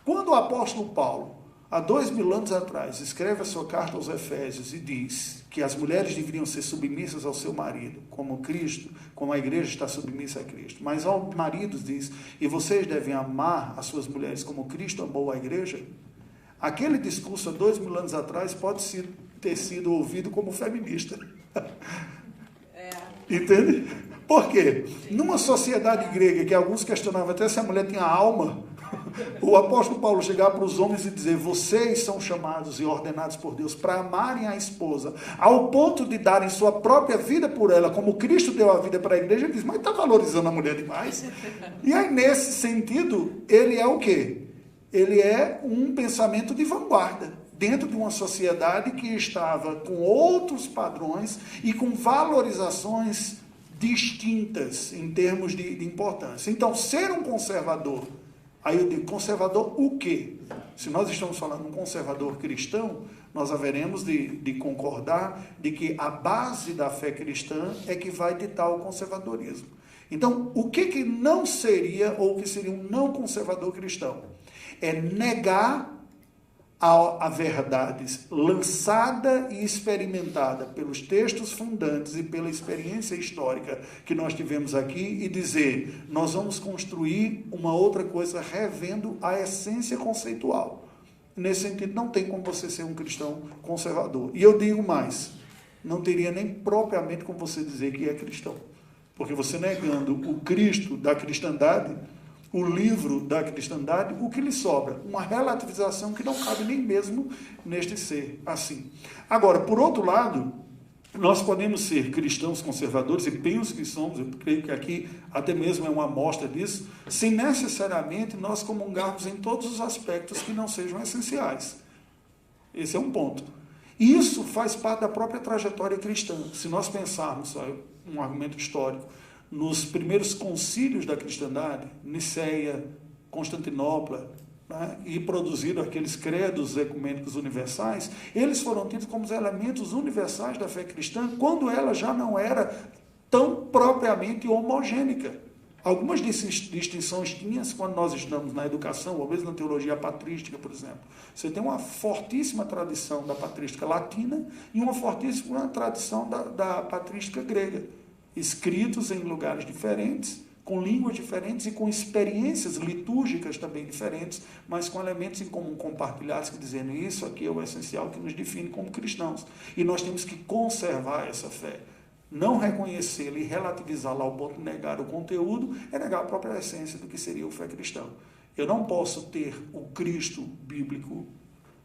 Speaker 6: Quando o apóstolo Paulo, há 2000 anos atrás, escreve a sua carta aos Efésios e diz que as mulheres deveriam ser submissas ao seu marido, como Cristo, como a igreja está submissa a Cristo. Mas ao marido diz, e vocês devem amar as suas mulheres como Cristo amou a igreja. Aquele discurso há 2000 anos atrás pode ter sido ouvido como feminista. Entende? Por quê? Numa sociedade grega que alguns questionavam até se a mulher tinha alma, o apóstolo Paulo chegar para os homens e dizer, vocês são chamados e ordenados por Deus para amarem a esposa, ao ponto de darem sua própria vida por ela, como Cristo deu a vida para a igreja. Ele diz, mas está valorizando a mulher demais? E aí, nesse sentido, ele é o quê? Ele é um pensamento de vanguarda, dentro de uma sociedade que estava com outros padrões e com valorizações distintas em termos de importância. Então, ser um conservador, aí eu digo, conservador o quê? Se nós estamos falando de um conservador cristão, nós haveremos de concordar de que a base da fé cristã é que vai ditar o conservadorismo. Então, o que não seria, ou o que seria um não conservador cristão? É negar a verdade lançada e experimentada pelos textos fundantes e pela experiência histórica que nós tivemos aqui e dizer, nós vamos construir uma outra coisa revendo a essência conceitual. Nesse sentido, não tem como você ser um cristão conservador. E eu digo mais, não teria nem propriamente como você dizer que é cristão. Porque você negando o Cristo da cristandade, o livro da cristandade, o que lhe sobra? Uma relativização que não cabe nem mesmo neste ser assim. Agora, por outro lado, nós podemos ser cristãos conservadores, e penso que somos, eu creio que aqui até mesmo é uma amostra disso, sem necessariamente nós comungarmos em todos os aspectos que não sejam essenciais. Esse é um ponto. E isso faz parte da própria trajetória cristã. Se nós pensarmos, um argumento histórico, nos primeiros concílios da cristandade, Niceia, Constantinopla, né, e produziram aqueles credos ecumênicos universais, eles foram tidos como os elementos universais da fé cristã, quando ela já não era tão propriamente homogênica. Algumas distinções tinham quando nós estudamos na educação, ou mesmo na teologia patrística, por exemplo. Você tem uma fortíssima tradição da patrística latina e uma fortíssima tradição da patrística grega, escritos em lugares diferentes, com línguas diferentes e com experiências litúrgicas também diferentes, mas com elementos em comum compartilhados, que dizendo isso aqui é o essencial que nos define como cristãos. E nós temos que conservar essa fé. Não reconhecê-la e relativizá-la ao ponto de negar o conteúdo é negar a própria essência do que seria o fé cristão. Eu não posso ter o Cristo bíblico,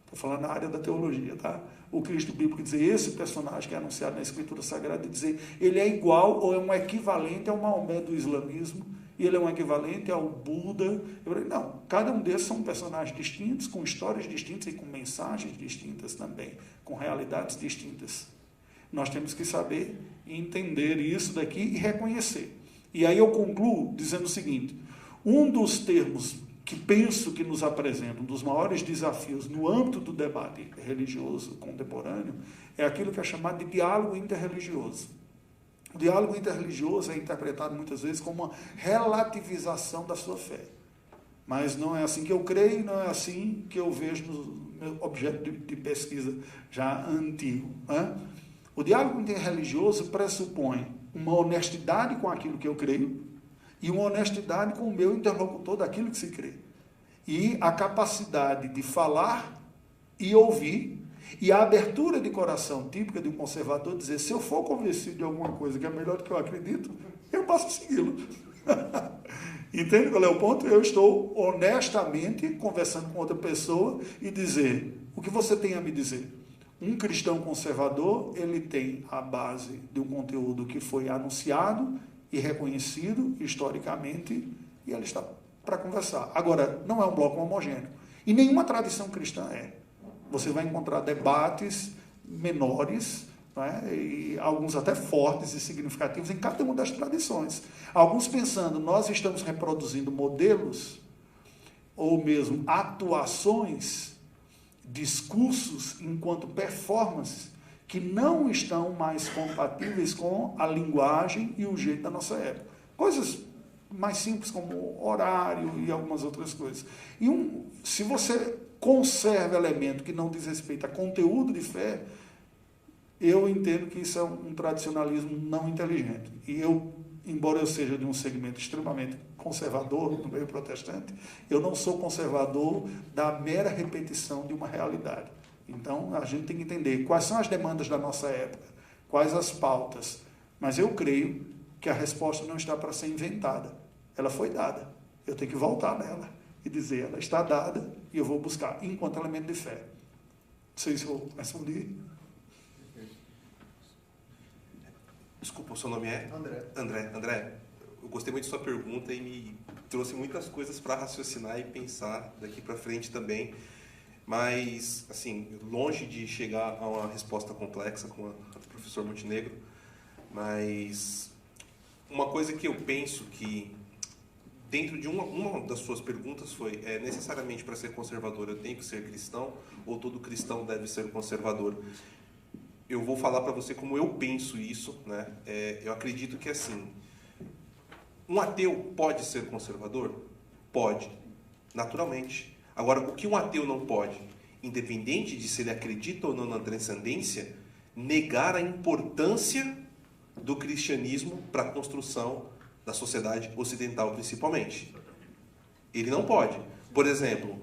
Speaker 6: estou falando na área da teologia, tá? O Cristo bíblico, dizer esse personagem que é anunciado na Escritura Sagrada, dizer ele é igual ou é um equivalente ao Maomé do islamismo, e ele é um equivalente ao Buda. Não, cada um desses são personagens distintos, com histórias distintas e com mensagens distintas também, com realidades distintas. Nós temos que saber entender isso daqui e reconhecer. E aí eu concluo dizendo o seguinte, um dos termos que penso que nos apresenta um dos maiores desafios no âmbito do debate religioso contemporâneo é aquilo que é chamado de diálogo interreligioso. O diálogo interreligioso é interpretado muitas vezes como uma relativização da sua fé. Mas não é assim que eu creio, não é assim que eu vejo no meu objeto de pesquisa já antigo, né? O diálogo interreligioso pressupõe uma honestidade com aquilo que eu creio e uma honestidade com o meu interlocutor daquilo que se crê. E a capacidade de falar e ouvir, e a abertura de coração típica de um conservador, dizer, se eu for convencido de alguma coisa que é melhor do que eu acredito, eu passo a segui-lo. Entende qual é o ponto? Eu estou honestamente conversando com outra pessoa e dizer, o que você tem a me dizer? Um cristão conservador, ele tem a base de um conteúdo que foi anunciado e reconhecido historicamente, e ele está para conversar. Agora, não é um bloco homogêneo. E nenhuma tradição cristã é. Você vai encontrar debates menores, né, e alguns até fortes e significativos em cada uma das tradições. Alguns pensando, nós estamos reproduzindo modelos, ou mesmo atuações, discursos enquanto performances que não estão mais compatíveis com a linguagem e o jeito da nossa época. Coisas mais simples como horário e algumas outras coisas. E se você conserva elemento que não diz respeito a conteúdo de fé, eu entendo que isso é um tradicionalismo não inteligente. E embora eu seja de um segmento extremamente conservador no meio protestante, eu não sou conservador da mera repetição de uma realidade. Então, a gente tem que entender quais são as demandas da nossa época, quais as pautas, mas eu creio que a resposta não está para ser inventada, ela foi dada. Eu tenho que voltar nela e dizer, ela está dada e eu vou buscar enquanto elemento de fé. Não sei se eu respondi.
Speaker 1: Desculpa, o seu nome é? André, eu gostei muito da sua pergunta e me trouxe muitas coisas para raciocinar e pensar daqui para frente também. Mas, assim, longe de chegar a uma resposta complexa com o professor Montenegro, mas uma coisa que eu penso que, dentro de uma das suas perguntas foi, necessariamente para ser conservador eu tenho que ser cristão ou todo cristão deve ser conservador? Eu vou falar para você como eu penso isso, né? Eu acredito que, assim, um ateu pode ser conservador? Pode, naturalmente. Agora, o que um ateu não pode? independente de se ele acredita ou não na transcendência, negar a importância do cristianismo para a construção da sociedade ocidental, principalmente. Ele não pode. Por exemplo,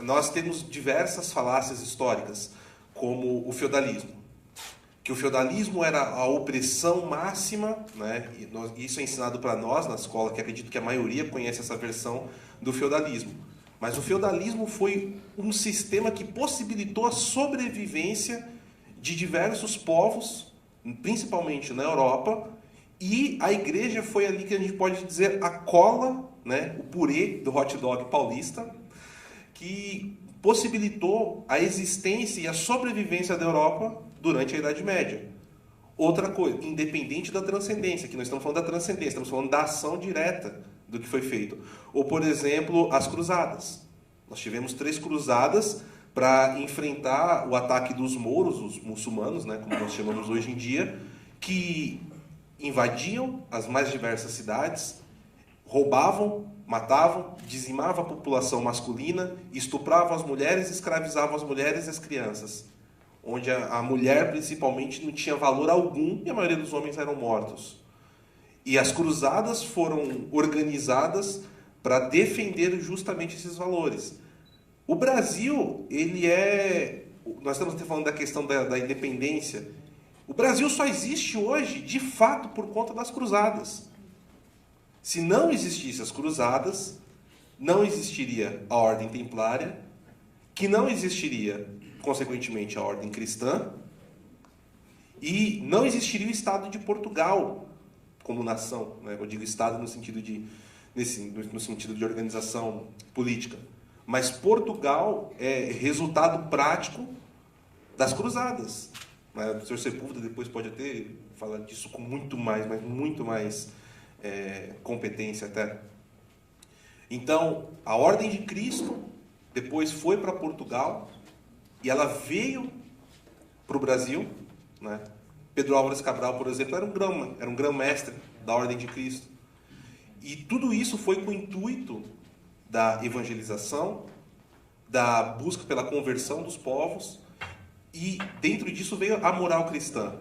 Speaker 1: nós temos diversas falácias históricas, como o feudalismo. Que o feudalismo era a opressão máxima, né? E isso é ensinado para nós na escola, que acredito que a maioria conhece essa versão do feudalismo. Mas o feudalismo foi um sistema que possibilitou a sobrevivência de diversos povos, principalmente na Europa, e a igreja foi ali que a gente pode dizer a cola, né? O purê do hot dog paulista, que possibilitou a existência e a sobrevivência da Europa durante a Idade Média. Outra coisa, independente da transcendência, que nós estamos falando da transcendência, estamos falando da ação direta do que foi feito. Ou, por exemplo, as cruzadas. Nós tivemos 3 cruzadas para enfrentar o ataque dos mouros, os muçulmanos, né, como nós chamamos hoje em dia, que invadiam as mais diversas cidades, roubavam, matavam, dizimavam a população masculina, estupravam as mulheres, escravizavam as mulheres e as crianças, onde a mulher, principalmente, não tinha valor algum e a maioria dos homens eram mortos. E as cruzadas foram organizadas para defender justamente esses valores. O Brasil, nós estamos falando da questão da independência. O Brasil só existe hoje, de fato, por conta das cruzadas. Se não existissem as cruzadas, não existiria a ordem templária, que não existiria, consequentemente, a ordem cristã, e não existiria o Estado de Portugal como nação, né? Eu digo Estado no sentido de organização política. Mas Portugal é resultado prático das cruzadas. O Sr. Sepúlveda depois pode até falar disso com muito mais competência até. Então, a Ordem de Cristo depois foi para Portugal e ela veio para o Brasil, né? Pedro Álvares Cabral, por exemplo, era um grão-mestre da Ordem de Cristo. E tudo isso foi com o intuito da evangelização, da busca pela conversão dos povos, e dentro disso veio a moral cristã.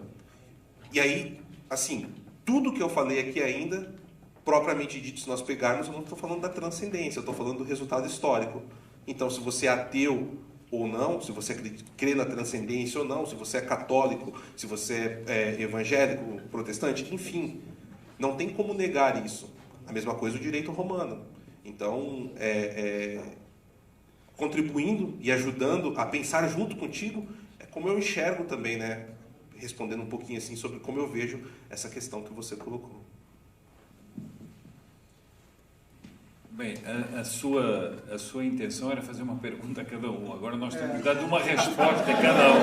Speaker 1: E aí, assim, tudo que eu falei aqui ainda, propriamente dito, se nós pegarmos, eu não estou falando da transcendência, eu estou falando do resultado histórico. Então, se você é ateu ou não, se você crê na transcendência ou não, se você é católico, se você é evangélico, protestante, enfim, não tem como negar isso. A mesma coisa o direito romano. Então, contribuindo e ajudando a pensar junto contigo, é como eu enxergo também, né? Respondendo um pouquinho assim sobre como eu vejo essa questão que você colocou.
Speaker 3: Bem, a sua intenção era fazer uma pergunta a cada um. Agora nós temos que dar uma resposta a cada um.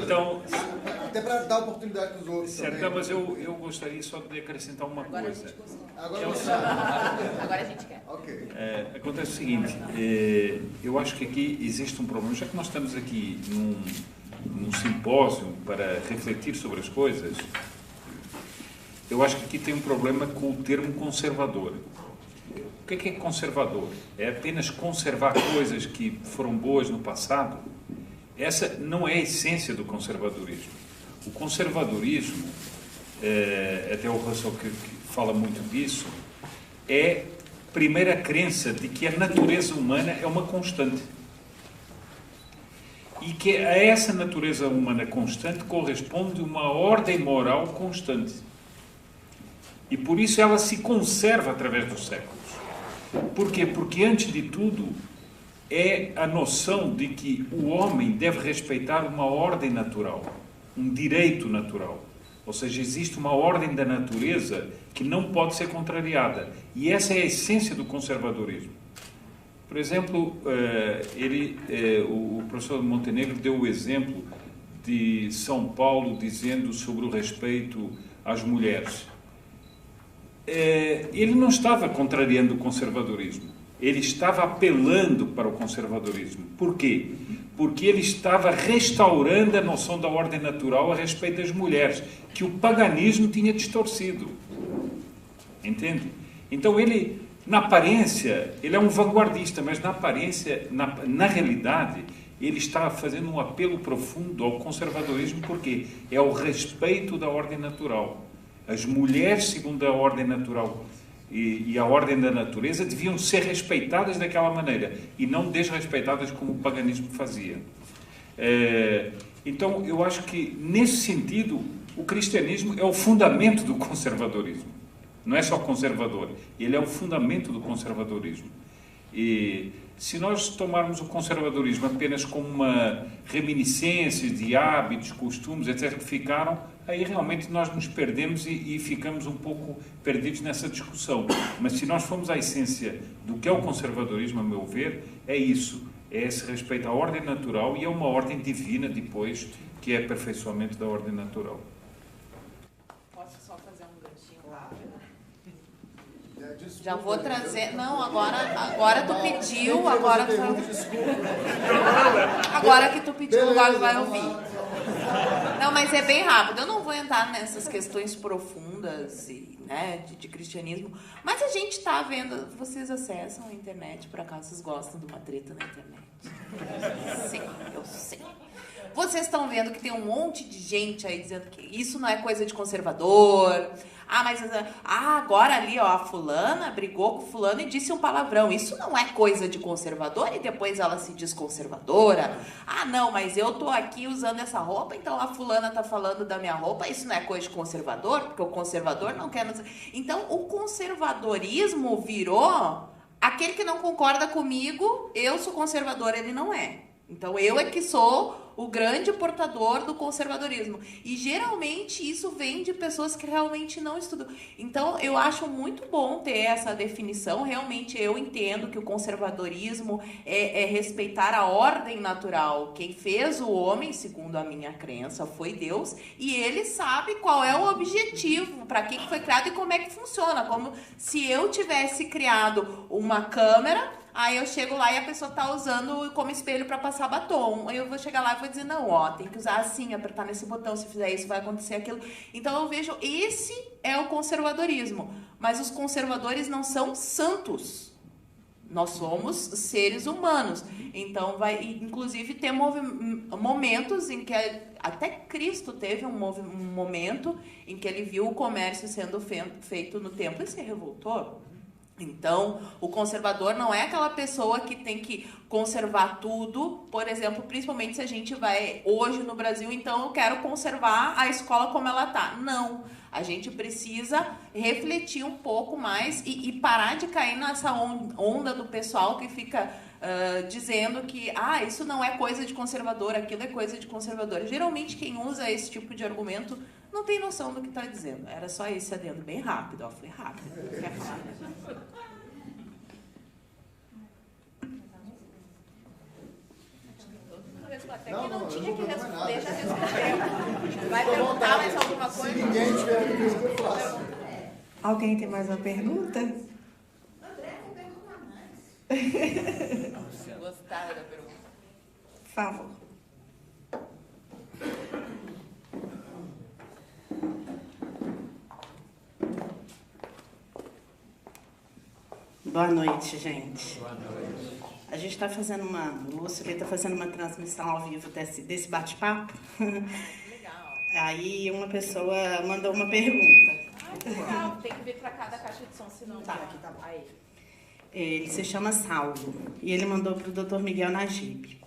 Speaker 3: Então,
Speaker 8: até para dar oportunidade para os outros.
Speaker 3: Certo, também. Mas eu gostaria só de acrescentar uma coisa.
Speaker 9: Agora a gente quer.
Speaker 8: Okay.
Speaker 3: Acontece o seguinte, eu acho que aqui existe um problema. Já que nós estamos aqui num simpósio para refletir sobre as coisas, eu acho que aqui tem um problema com o termo conservador. O que é conservador? É apenas conservar coisas que foram boas no passado? Essa não é a essência do conservadorismo. O conservadorismo, até o Russell que fala muito disso, é a primeira crença de que a natureza humana é uma constante. E que a essa natureza humana constante corresponde uma ordem moral constante. E por isso ela se conserva através dos séculos. Por quê? Porque, antes de tudo, é a noção de que o homem deve respeitar uma ordem natural, um direito natural. Ou seja, existe uma ordem da natureza que não pode ser contrariada. E essa é a essência do conservadorismo. Por exemplo, o professor Montenegro deu o exemplo de São Paulo dizendo sobre o respeito às mulheres. Ele não estava contrariando o conservadorismo, ele estava apelando para o conservadorismo. Por quê? Porque ele estava restaurando a noção da ordem natural a respeito das mulheres, que o paganismo tinha distorcido. Entende? Então ele Na aparência, ele é um vanguardista, mas na aparência, na realidade, ele está fazendo um apelo profundo ao conservadorismo, porque é o respeito da ordem natural. As mulheres, segundo a ordem natural e a ordem da natureza, deviam ser respeitadas daquela maneira e não desrespeitadas como o paganismo fazia. Então, eu acho que, nesse sentido, o cristianismo é o fundamento do conservadorismo. Não é só conservador, ele é o fundamento do conservadorismo. E se nós tomarmos o conservadorismo apenas como uma reminiscência de hábitos, costumes, etc., que ficaram, aí realmente nós nos perdemos e ficamos um pouco perdidos nessa discussão. Mas se nós formos à essência do que é o conservadorismo, a meu ver, é isso. É esse respeito à ordem natural, e é uma ordem divina depois, que é aperfeiçoamento da ordem natural.
Speaker 4: Posso só fazer um ganchinho rápido? Já vou trazer... Não, agora tu pediu, agora que tu pediu, agora vai ouvir. Não, mas é bem rápido. Eu não vou entrar nessas questões profundas né, de cristianismo, mas a gente está vendo... Vocês acessam a internet, por acaso vocês gostam de uma treta na internet? Sim, eu sei. Vocês estão vendo que tem um monte de gente aí dizendo que isso não é coisa de conservador. Mas agora ali, ó, a fulana brigou com o fulano e disse um palavrão. Isso não é coisa de conservador, e depois ela se diz conservadora. Não, mas eu tô aqui usando essa roupa, então a fulana tá falando da minha roupa. Isso não é coisa de conservador, porque o conservador não quer... Então, o conservadorismo virou aquele que não concorda comigo, eu sou conservador, ele não é. Então, eu é que sou o grande portador do conservadorismo. E, geralmente, isso vem de pessoas que realmente não estudam. Então, eu acho muito bom ter essa definição. Realmente, eu entendo que o conservadorismo é respeitar a ordem natural. Quem fez o homem, segundo a minha crença, foi Deus. E ele sabe qual é o objetivo, para que foi criado e como é que funciona. Como se eu tivesse criado uma câmera... Aí eu chego lá e a pessoa tá usando como espelho para passar batom. Aí eu vou chegar lá e vou dizer, não, ó, tem que usar assim, apertar nesse botão, se fizer isso vai acontecer aquilo. Então eu vejo, esse é o conservadorismo. Mas os conservadores não são santos. Nós somos seres humanos. Então vai, inclusive, ter momentos em que até Cristo teve um momento em que ele viu o comércio sendo feito no templo e se revoltou. Então, o conservador não é aquela pessoa que tem que conservar tudo. Por exemplo, principalmente se a gente vai hoje no Brasil, então eu quero conservar a escola como ela está. Não, a gente precisa refletir um pouco mais e parar de cair nessa onda do pessoal que fica dizendo que isso não é coisa de conservador, aquilo é coisa de conservador. Geralmente quem usa esse tipo de argumento não tem noção do que está dizendo. Era só esse adendo, bem rápido. Ó, foi rápido. Até que não tinha que responder, já respondeu. Vai perguntar mais alguma coisa?
Speaker 8: Se ninguém tiver dúvida, eu faço.
Speaker 2: Alguém tem mais uma pergunta?
Speaker 4: André, não pergunta mais. Gostaram da pergunta?
Speaker 2: Por favor.
Speaker 9: Boa noite, gente. Boa noite. A gente está fazendo o Lúcio está fazendo uma transmissão ao vivo desse bate-papo.
Speaker 4: Legal.
Speaker 9: Aí uma pessoa mandou uma pergunta.
Speaker 4: Legal. Tem que vir para cada caixa de som, senão...
Speaker 9: Tá, aqui tá bom. Aí. Ele se chama Saulo e ele mandou para o Dr. Miguel Najib.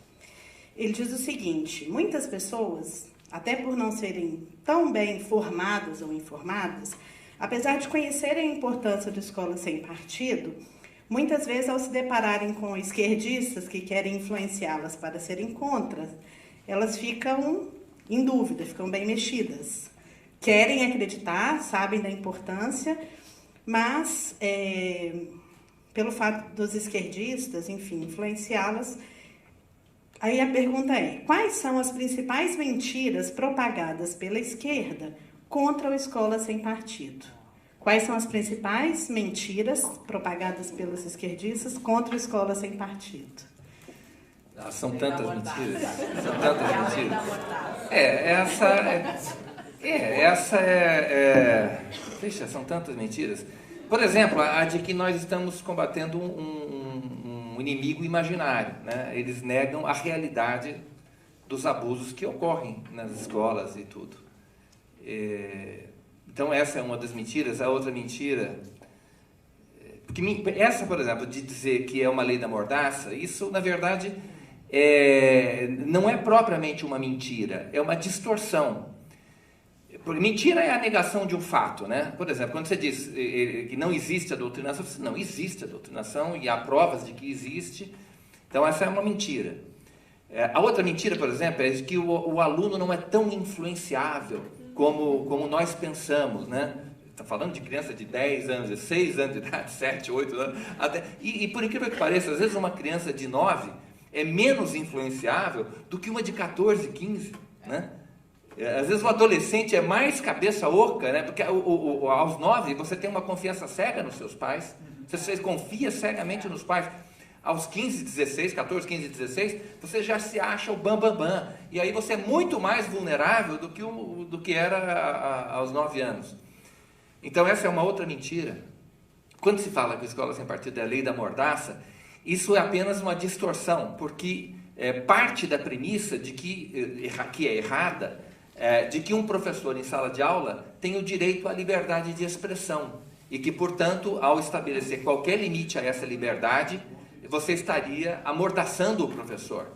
Speaker 9: Ele diz o seguinte: muitas pessoas, até por não serem tão bem formadas ou informadas, apesar de conhecerem a importância da escola sem partido, muitas vezes, ao se depararem com esquerdistas que querem influenciá-las para serem contra, elas ficam em dúvida, ficam bem mexidas. Querem acreditar, sabem da importância, mas pelo fato dos esquerdistas, enfim, influenciá-las. Aí a pergunta é: quais são as principais mentiras propagadas pela esquerda contra a escola sem partido? Quais são as principais mentiras propagadas pelos esquerdistas contra a escola sem partido?
Speaker 7: São tantas mentiras. São tantas mentiras. Essa é... Deixa, são tantas mentiras. Por exemplo, a de que nós estamos combatendo um inimigo imaginário, né? Eles negam a realidade dos abusos que ocorrem nas escolas e tudo. Então essa é uma das mentiras. A outra mentira, porque essa, por exemplo, de dizer que é uma lei da mordaça, isso na verdade não é propriamente uma mentira, é uma distorção. Mentira é a negação de um fato, né? Por exemplo, quando você diz que não existe a doutrinação, você diz, não existe a doutrinação e há provas de que existe. Então essa é uma mentira. A outra mentira, por exemplo, é de que o aluno não é tão influenciável como nós pensamos, né? Está falando de criança de 10 anos, 6 anos de idade, 7, 8 anos. E por incrível que pareça, às vezes uma criança de 9 é menos influenciável do que uma de 14, 15, né? Às vezes o adolescente é mais cabeça oca, né? Porque aos 9 você tem uma confiança cega nos seus pais, você confia cegamente nos pais. Aos 15, 16, 14, 15, 16, você já se acha o bambambam. E aí você é muito mais vulnerável do que era aos 9 anos. Então essa é uma outra mentira. Quando se fala que a escola sem partido é a lei da mordaça, isso é apenas uma distorção, porque parte da premissa de que é errada, de que um professor em sala de aula tem o direito à liberdade de expressão e que, portanto, ao estabelecer qualquer limite a essa liberdade, você estaria amordaçando o professor.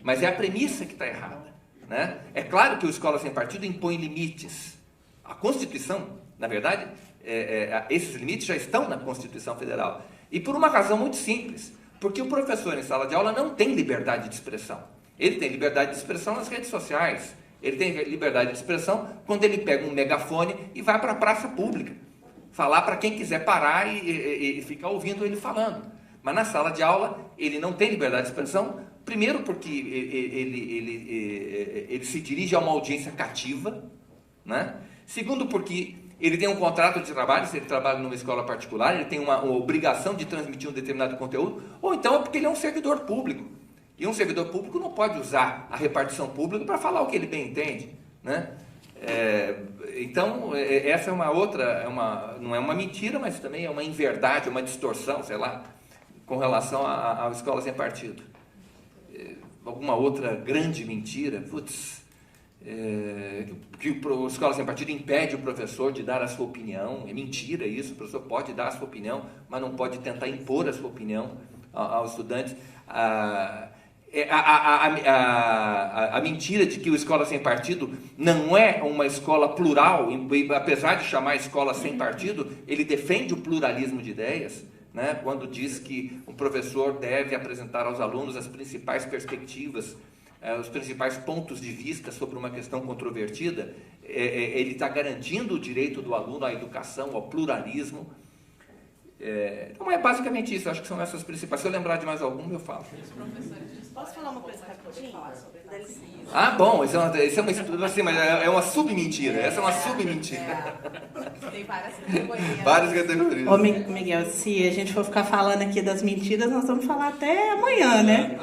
Speaker 7: Mas é a premissa que está errada, né? É claro que o Escola Sem Partido impõe limites. A Constituição, na verdade, esses limites já estão na Constituição Federal. E por uma razão muito simples, porque o professor em sala de aula não tem liberdade de expressão. Ele tem liberdade de expressão nas redes sociais. Ele tem liberdade de expressão quando ele pega um megafone e vai para a praça pública. Falar para quem quiser parar e ficar ouvindo ele falando. Mas na sala de aula ele não tem liberdade de expressão, primeiro porque ele se dirige a uma audiência cativa, né? Segundo porque ele tem um contrato de trabalho, se ele trabalha numa escola particular, ele tem uma obrigação de transmitir um determinado conteúdo, ou então é porque ele é um servidor público. E um servidor público não pode usar a repartição pública para falar o que ele bem entende, né? Então, essa é uma outra, não é uma mentira, mas também é uma inverdade, uma distorção, sei lá, com relação à escola sem partido. Alguma outra grande mentira? Que a escola sem partido impede o professor de dar a sua opinião. É mentira isso, o professor pode dar a sua opinião, mas não pode tentar impor a sua opinião aos estudantes. A mentira de que o Escola Sem Partido não é uma escola plural, apesar de chamar escola sem partido, ele defende o pluralismo de ideias, né? Quando diz que o professor deve apresentar aos alunos as principais perspectivas, os principais pontos de vista sobre uma questão controvertida, ele está garantindo o direito do aluno à educação, ao pluralismo. Então é basicamente isso, acho que são essas principais. Se eu lembrar de mais algum, eu falo.
Speaker 9: Posso falar uma coisa rapidinho?
Speaker 7: Bom, isso é uma assim, mas é uma submentira. Essa é uma submentira.
Speaker 4: Tem várias categorias.
Speaker 7: Várias categorias.
Speaker 9: Ô, Miguel, se a gente for ficar falando aqui das mentiras, nós vamos falar até amanhã, né?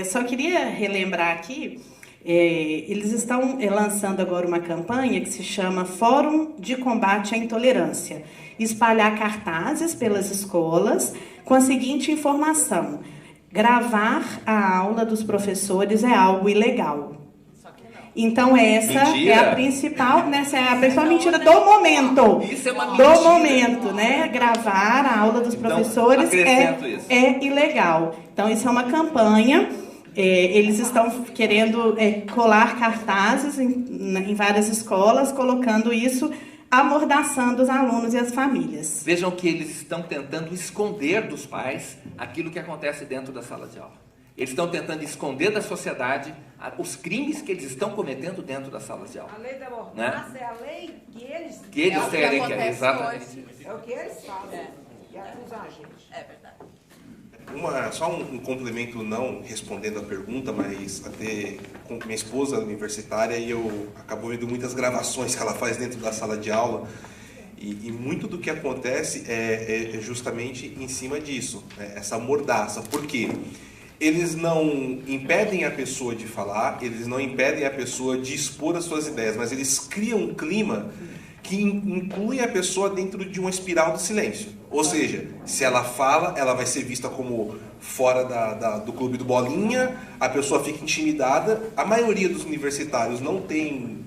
Speaker 9: Só queria relembrar aqui, eles estão lançando agora uma campanha que se chama Fórum de Combate à Intolerância. Espalhar cartazes pelas escolas com a seguinte informação: gravar a aula dos professores é algo ilegal. Então essa mentira. É a principal mentira do momento.
Speaker 7: Isso é uma mentira.
Speaker 9: Do momento, né? Gravar a aula dos professores é ilegal. Então isso é uma campanha. Eles estão querendo colar cartazes em várias escolas, colocando isso, amordaçando os alunos e as famílias.
Speaker 7: Vejam que eles estão tentando esconder dos pais aquilo que acontece dentro da sala de aula. Eles estão tentando esconder da sociedade os crimes que eles estão cometendo dentro das salas de aula.
Speaker 10: A lei da mordaça, né? É a lei que eles
Speaker 7: querem, exatamente.
Speaker 10: É o que eles fazem. E acusam a gente.
Speaker 4: É verdade.
Speaker 1: Só um complemento, não respondendo a pergunta, mas até com minha esposa universitária, e eu acabo vendo muitas gravações que ela faz dentro da sala de aula, e muito do que acontece é justamente em cima disso, essa mordaça. Por quê? Eles não impedem a pessoa de falar, eles não impedem a pessoa de expor as suas ideias, mas eles criam um clima que incluem a pessoa dentro de uma espiral do silêncio. Ou seja, se ela fala, ela vai ser vista como fora do clube do Bolinha, a pessoa fica intimidada. A maioria dos universitários não tem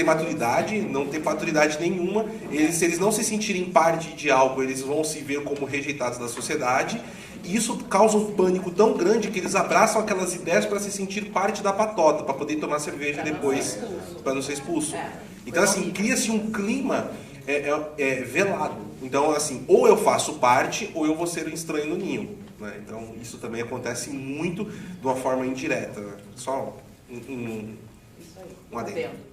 Speaker 1: maturidade, não tem maturidade nenhuma. Se eles não se sentirem parte de algo, eles vão se ver como rejeitados da sociedade. E isso causa um pânico tão grande que eles abraçam aquelas ideias para se sentir parte da patota, para poder tomar cerveja depois, para não ser expulso. Então, assim, cria-se um clima velado. Então, assim, ou eu faço parte, ou eu vou ser um estranho no ninho. Né? Então, isso também acontece muito de uma forma indireta. Né? Só um adendo.